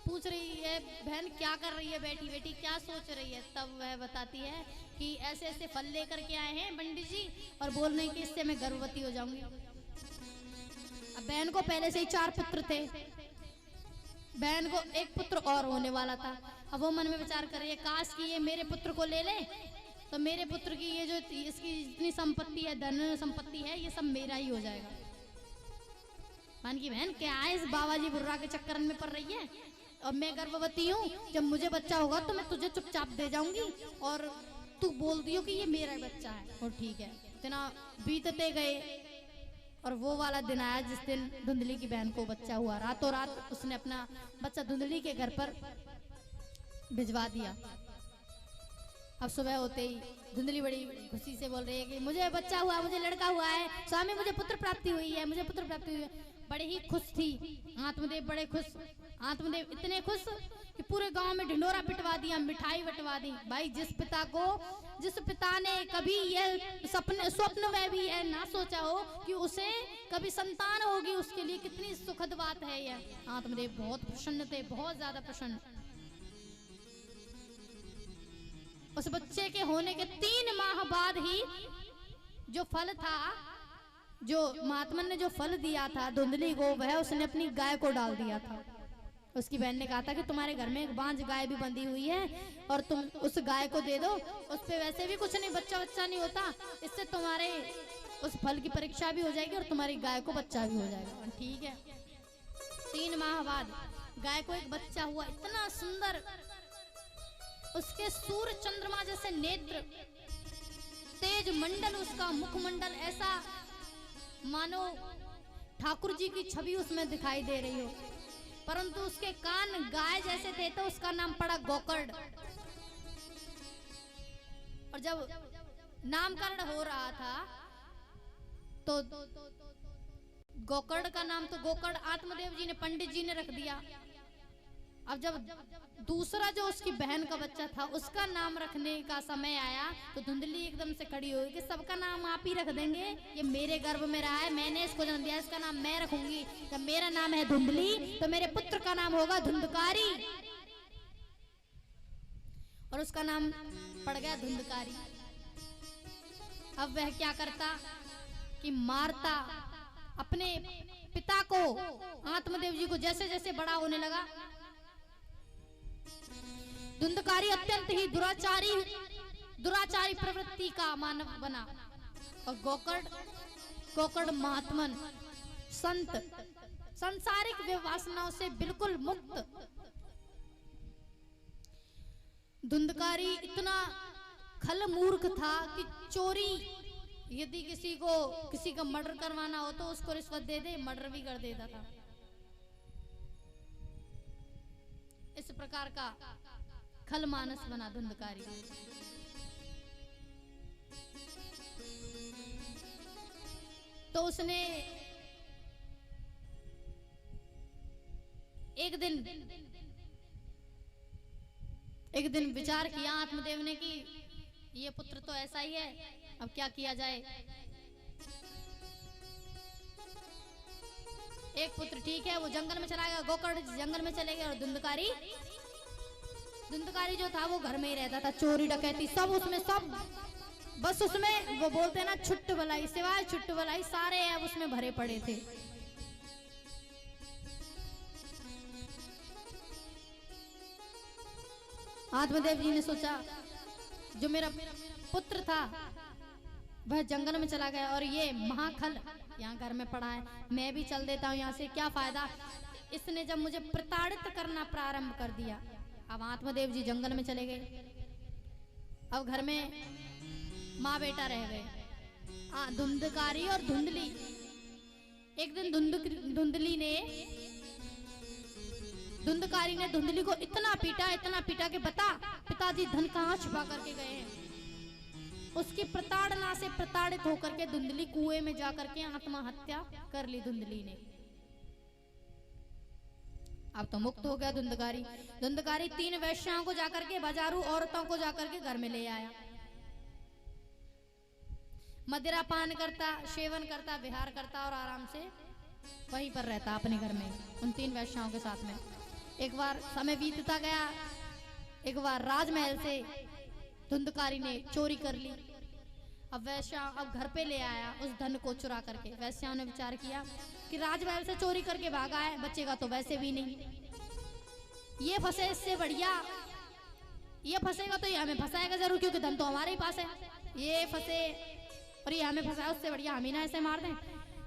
पूछ रही है बहन क्या कर रही है बैठी बैठी, क्या सोच रही है। तब वह बताती है कि ऐसे ऐसे फल लेकर के आए हैं पंडित जी और बोल रहे हैं कि इससे मैं गर्भवती हो जाऊंगी। बहन को पहले से ही 4 पुत्र थे, बहन को एक पुत्र और होने वाला था। अब वो मन में विचार कर रही है, काश कि ये मेरे पुत्र को ले ले तो मेरे पुत्र की ये जो इसकी जितनी संपत्ति है, धन संपत्ति है, ये सब मेरा ही हो जाएगा। मान की बहन क्या है, इस बाबाजी बुर्रा के चक्कर में पड़ रही है। और मैं गर्भवती हूँ, जब मुझे बच्चा होगा तो मैं तुझे चुपचाप दे जाऊंगी और तू बोल दियो कि ये मेरा बच्चा है। और ठीक है, इतना बीतते गए और वो वाला दिन आया जिस दिन धुंधली की बहन को बच्चा हुआ। रातों रात उसने अपना बच्चा धुंधली के घर पर भिजवा दिया। अब सुबह होते ही धुंधली बड़ी खुशी से बोल रही है कि मुझे बच्चा हुआ, मुझे लड़का हुआ है, स्वामी मुझे पुत्र प्राप्ति हुई है, मुझे पुत्र प्राप्ति हुई है। बड़े ही खुश थी आत्मदेव, बड़े खुश। आत्मदेव इतने खुश कि पूरे गांव में ढिंडोरा पिटवा दिया, मिठाई बंटवा दी। भाई जिस पिता ने कभी यह स्वप्न में भी यह ना सोचा हो कि उसे कभी संतान होगी, उसके लिए कितनी सुखद बात है यह। आत्मदेव बहुत प्रसन्न थे, बहुत ज्यादा प्रसन्न। उस बच्चे के होने के 3 माह बाद ही जो फल था, जो महात्मा ने जो फल दिया था धुंधली को, वह उसने अपनी गाय को डाल दिया था। उसकी बहन ने कहा था कि तुम्हारे घर में एक बांझ गाय भी बंधी हुई है और तुम उस गाय को दे दो, उस पे वैसे भी कुछ नहीं, बच्चा नहीं होता, इससे तुम्हारे उस फल की परीक्षा भी हो जाएगी और तुम्हारी गाय को बच्चा भी हो जाएगा। ठीक है, 3 माह बाद गाय को एक बच्चा हुआ, इतना सुंदर, उसके सूर्य चंद्रमा जैसे नेत्र, तेज मंडल, उसका मुखमंडल ऐसा मानो ठाकुर जी की छवि उसमें दिखाई दे रही हो। परंतु उसके कान गाय जैसे थे तो उसका नाम पड़ा गोकर्ण। और जब नामकरण हो रहा था तो गोकर्ण का नाम तो गोकर्ण आत्मदेव जी ने, पंडित जी ने रख दिया। अब जब दूसरा जो उसकी बहन का बच्चा था उसका नाम रखने का समय आया तो धुंधली एकदम से खड़ी हो गई कि सबका नाम आप ही रख देंगे, ये मेरे गर्भ में रहा है, मैंने इसको जन्म दिया, इसका नाम मैं रखूंगी। जब मेरा नाम है धुंधली तो मेरे पुत्र का नाम होगा धुंधकारी। और उसका नाम पड़ गया धुंधकारी। अब वह क्या करता कि मारता अपने पिता को, आत्मदेव जी को। जैसे जैसे बड़ा होने लगा धुंधकारी अत्यंत ही दुराचारी प्रवृत्ति का मानव बना। और गोकर्ण महात्मन संत, सांसारिक वासनाओं से बिल्कुल मुक्त। धुंधकारी इतना खल मूर्ख था कि चोरी, यदि किसी का मर्डर करवाना हो तो उसको रिश्वत दे दे, मर्डर भी कर देता था। इस प्रकार का खल मानस बना धुंधकारी। तो उसने एक दिन विचार किया आत्मदेव ने कि ये पुत्र तो ऐसा ही है, अब क्या किया जाए। एक पुत्र ठीक है, वो जंगल में चला गया, गोकर्ण जंगल में चले गए और धुंधकारी जो था वो घर में ही रहता था। चोरी डकैती सब उसमें, सब बस उसमें वो बोलते हैं ना छुट्ट भलाई, सिवाय छुट्ट भलाई सारे अब उसमें भरे पड़े थे। आत्मदेव जी ने सोचा जो मेरा पुत्र था वह जंगल में चला गया और ये महाखल यहाँ घर में पड़ा है, मैं भी चल देता हूँ यहाँ से, क्या फायदा। इसने जब मुझे प्रताड़ित करना प्रारंभ कर दिया, अब आत्मदेव जी जंगल में चले गए। अब घर में माँ बेटा रह गए, धुंधकारी और धुंधली। एक दिन धुंधकारी ने धुंधली को इतना पीटा कि बता पिताजी धन कहाँ छुपा करके गए हैं। उसकी प्रताड़ना से प्रताड़ित होकर के धुंधली कुएं में जाकर के आत्महत्या कर ली धुंधली ने। अब तो मुक्त हो गया धुंधकारी 3 वैश्याओं को जाकर के, बाजारू औरतों को जाकर के घर में ले आया। मदिरा पान करता, सेवन करता, विहार करता और आराम से वहीं पर रहता अपने घर में उन 3 वैश्याओं के साथ में। एक बार समय बीतता गया, एक बार राजमहल से धुंधकारी ने चोरी कर ली। अब वैश्या अब घर पे ले आया उस धन को चुरा करके। वैश्याओं ने विचार किया कि राजमहल से चोरी करके भागा है, बचेगा तो वैसे भी नहीं, ये फंसे इससे बढ़िया, ये फंसेगा तो ये हमें फंसाएगा जरूर, क्योंकि धन तो हमारे ही पास है, ये फंसे और ये हमें फंसाए, उससे बढ़िया हम ही ना ऐसे मार दें।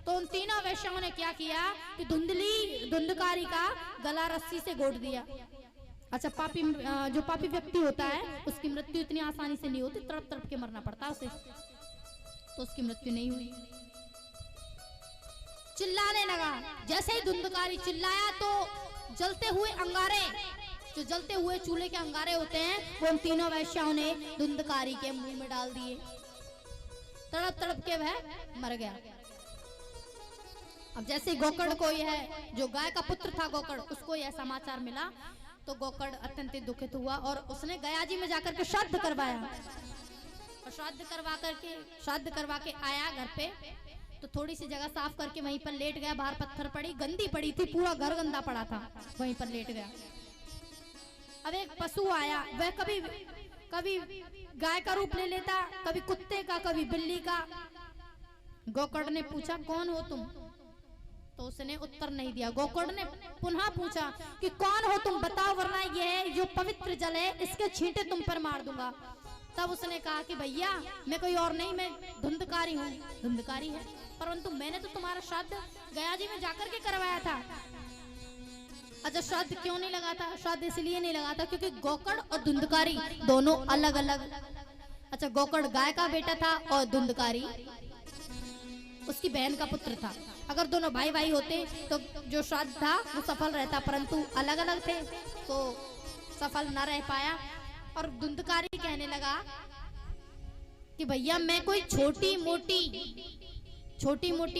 तो उन तीनों वैश्याओं ने क्या किया कि धुंधकारी का गला रस्सी से गोद दिया। अच्छा, पापी जो पापी व्यक्ति होता है उसकी मृत्यु इतनी आसानी से नहीं होती, तड़प तड़प के मरना पड़ता है उसे, तो उसकी मृत्यु नहीं हुई। चिल्लाने लगा, जैसे ही धुंधकारी चिल्लाया तो जलते हुए अंगारे, जो जलते हुए चूल्हे के अंगारे होते हैं, वो उन तीनों वैश्याओं ने धुंधकारी के मुंह में डाल दिए। तड़प तड़प के वह मर गया। अब जैसे गोकर्ण को यह, जो गाय का पुत्र था गोकर्ण, उसको यह समाचार मिला तो गोकर्ण अत्यंत दुखित हुआ और उसने गया जी में जाकर के श्राद्ध करवाया। और श्राद्ध करवा के आया घर पे, तो थोड़ी सी जगह साफ करके वहीं पर लेट गया। बाहर पत्थर पड़ी, गंदी पड़ी थी, पूरा घर गंदा पड़ा था, वहीं पर लेट गया। अब एक पशु आया, वह कभी गाय का रूप ले लेता, कभी कुत्ते का, कभी बिल्ली का। गोकर्ण ने पूछा, कौन हो तुम? तो उसने उत्तर नहीं दिया। गोकर्ण ने पुनः पूछा कि कौन हो तुम, बताओ, वरना यह जो पवित्र जल है इसके छींटे तुम पर मार दूंगा। तब उसने कहा कि भैया मैं कोई और नहीं, मैं धुंधकारी हूँ। धुंधकारी है, परंतु मैंने तो तुम्हारा श्राद्ध गया जी में जाकर के करवाया था। अच्छा, श्राद्ध क्यों नहीं लगा था? श्राद्ध इसलिए नहीं लगा था क्योंकि गोकर्ण और धुंधकारी दोनों अलग अलग। अच्छा, गोकर्ण गाय का बेटा था और धुंधकारी उसकी बहन का पुत्र था। अगर दोनों भाई भाई होते तो जो श्राद्ध था वो सफल रहता, परंतु अलग अलग थे तो सफल न रह पाया। और धुंधकारी कहने लगा कि भैया मैं कोई छोटी मोटी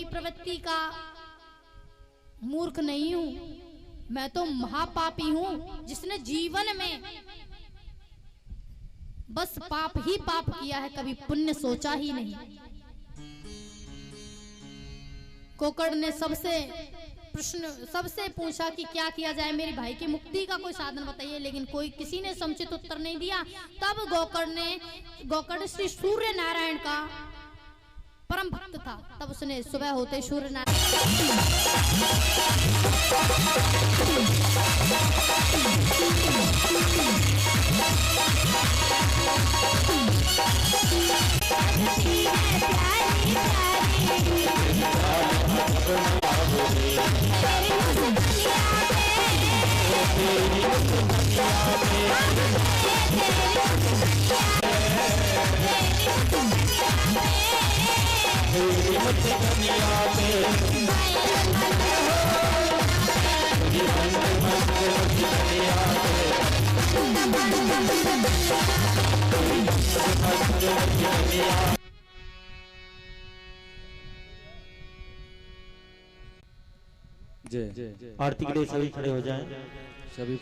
प्रवृत्ति का मूर्ख नहीं हूं, मैं तो महापापी हूं जिसने जीवन में बस पाप ही पाप किया है, कभी पुण्य सोचा ही नहीं। गोकर्ण ने सबसे पूछा कि क्या किया जाए, मेरे भाई की मुक्ति का कोई साधन बताइए, लेकिन किसी ने समुचित उत्तर नहीं दिया। तब गोकर्ण श्री सूर्य नारायण का परम भक्त था। तब उसने सुबह होते सूर्य आरती के लिए सभी खड़े हो जाएं। सभी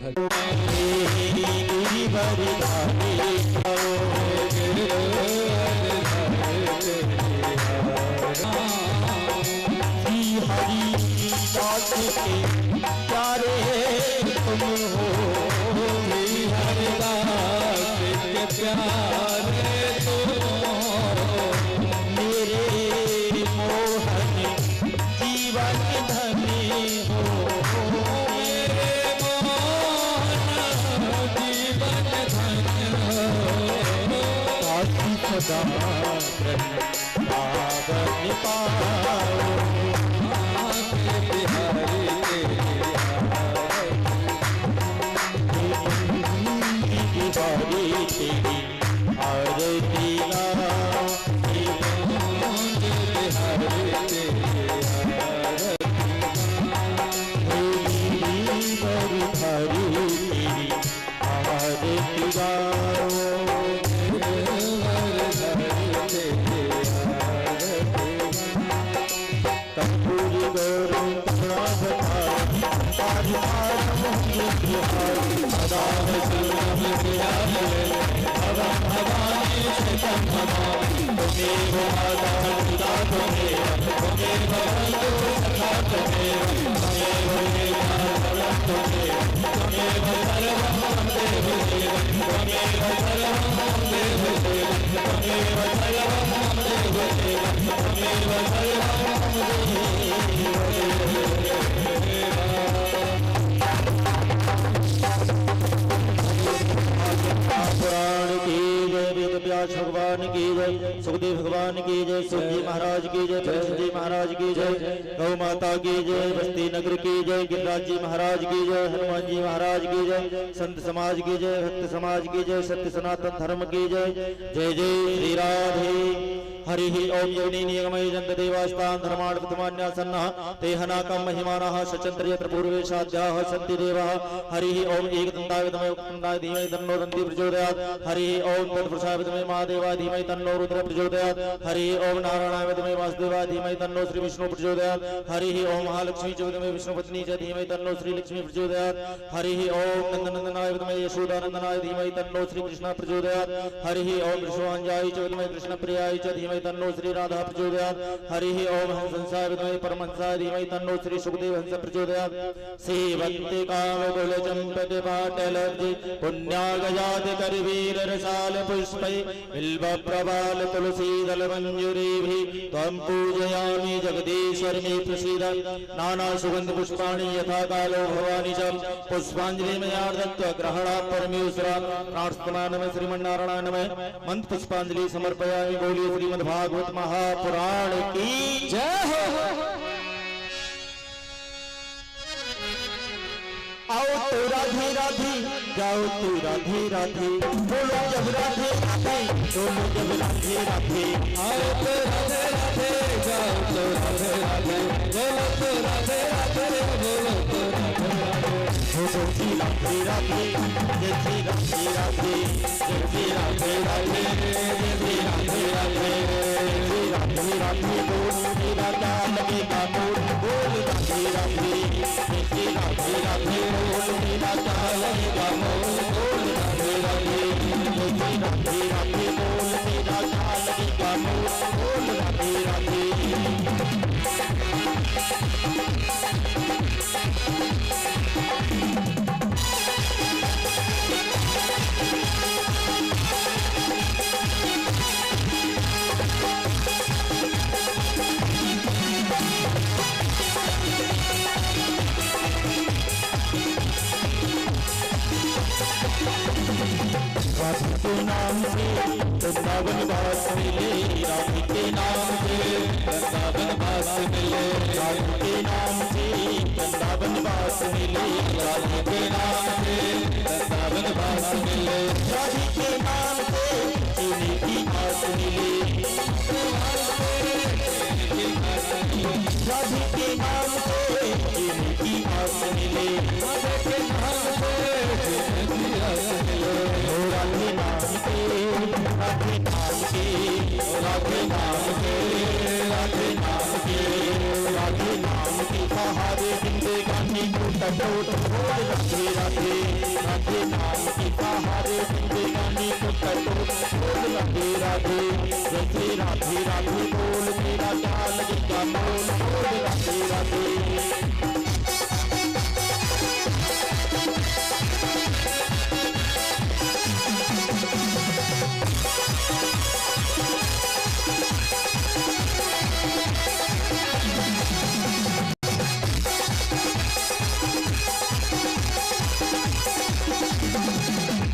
प्यारे तुम हो, प्यारे मेरे मोहन जीवन धनी हो, मेरे मोहन जीवन धन्य काशी सदा पावन पाओ, बिहारी बिहारी तेरी आरती गाओ, Thank you. पुराण की जय, वेद व्यास भगवान की जय, सुखदेव भगवान की जय, सुख जी महाराज की जय, परीक्षित जी महाराज की जय, गौ माता की जय, बस्ती नगर की जय, गिरिराज जी महाराज की जय, हनुमान जी महाराज की जय, संत समाज की जय, भक्त समाज की जय, सत्य सनातन धर्म की जय। जय जय श्री राधे। हरि ओम योनि नियमय जंत देवास्तान धर्माण प्रथमान्यासन्नः तेहनाकं महिमानः सचंद्र यत्र पूर्वेशाद्याः सन्ति देवाः। हरि ओम एकदन्ताय विद्महे वक्रतुण्डाय धीमहि तन्नो दन्ति प्रचोदयात्। हरि ओम तत्पुरुषाय विद्महे महादेवाय धीमहि तन्नो रुद्रः प्रचोदयात्। हरि ओम नारायणाय विद्महे वासुदेवाय धीमहि तन्नो श्री विष्णु प्रचोदयात्। हरि ओम महालक्ष्मी च विद्महे विष्णुपत्नी च धीमहि तन्नो श्री लक्ष्मी प्रचोदयात्। हरि ओम नंदनंदनाय विद्महे यशोदानंदनाय धीमहि तन्नो श्री कृष्ण प्रचोदयात्। हरि ओम वृषभांजाय च विद्महे कृष्णप्रियाय च धीमहि तन्नो श्री राधा प्रचोदयात्। हरि ओम हंसाय विद्महे परमहंसाय धीमहि तन्नो श्री सुखदेव हंस प्रचोदयात्। सेवन्ते कामकुल चंपक पाटलब्धि पुण्यागजात करवीर रसाल पुष्पै बिल्व प्रबाल तुलसी दल मंजूरीभिः त्वं पूजयामि जगदीश्वर मे प्रसीद। नाना सुगंध पुष्पाणि यथा कालो भवानि च पुष्पांजलि मया दत्त्वा ग्रहणात् परमेश्वरात्। प्रार्थना नमः श्रीमन्नारायणाय नमः। मंत्र पुष्पांजलि समर्पयामि। बोलिए श्रीमद् भागवत महापुराण की जय हो। आओ तो राधे राधे जाओ तो राधे राधे बोलो जब राधे राधे बोलो जब राधे राधे। आओ तो राधे राधे जाओ तो राधे राधे बोलो तो राधे राधे बोलो तो राधे राधे। बोलो श्री राधे राधे जय श्री राधे राधे जय श्री राधे राधे जय श्री राधे राधे श्री राधे राधे बोल मेरा क्या लगेगा मोर बोल राधे राधे जय श्री राधे राधे बोल मेरा क्या लगेगा मोर बोल राधे राधे जय श्री राधे राधे बोल मेरा क्या लगेगा मोर बोल राधे राधे। राधे के नाम से वृंदावन वास मिले, राधे के नाम से वृंदावन वास मिले, राधे के नाम से वृंदावन वास मिले, राधे के नाम से वृंदावन वास मिले, राधे के नाम से जीने की आस मिले, राधे के नाम से जीने की आस मिले, राधे के नाम से जीने की आस मिले। राधे नाम के राधे नाम के राधे नाम के राधे नाम के राधे नाम के सहारे जिंदगानी को टटोट बोल राधे राधे राधे नाम के सहारे जिंदगानी को टटोट बोल राधे राधे जय श्री राधे राधे बोल मेरा क्या लगेगा बोल बोल राधे राधे।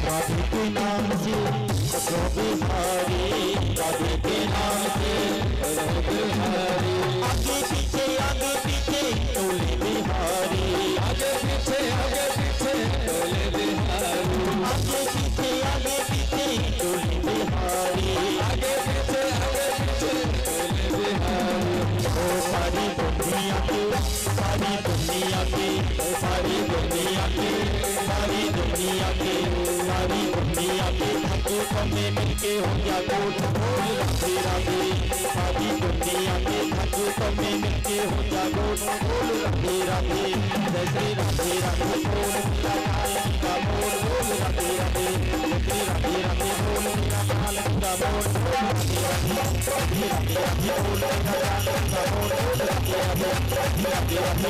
राधे के नाम से बिहारी राधे के नाम से बिहारी आगे पीछे टोले बिहारी आगे पीछे टोले बिहारी आगे पीछे टोले बिहारी आगे पीछे टोले बिहारी। ओ सारी दुनिया के सारी दुनिया के सारी दुनिया के सारी दुनिया के सारी दुनिया के भक्तों में मिलके हो गया कोट बोल राधे राधे सारी दुनिया के भक्तों में मिलके हो गया कोट बोल राधे राधे जय श्री राधे राधे बोल मेरा काल का मोर बोल राधे राधे जय श्री राधे राधे बोल मेरा काल का मोर बोल राधे राधे राधे राधे बोल मेरा काल का मोर बोल राधे राधे राधे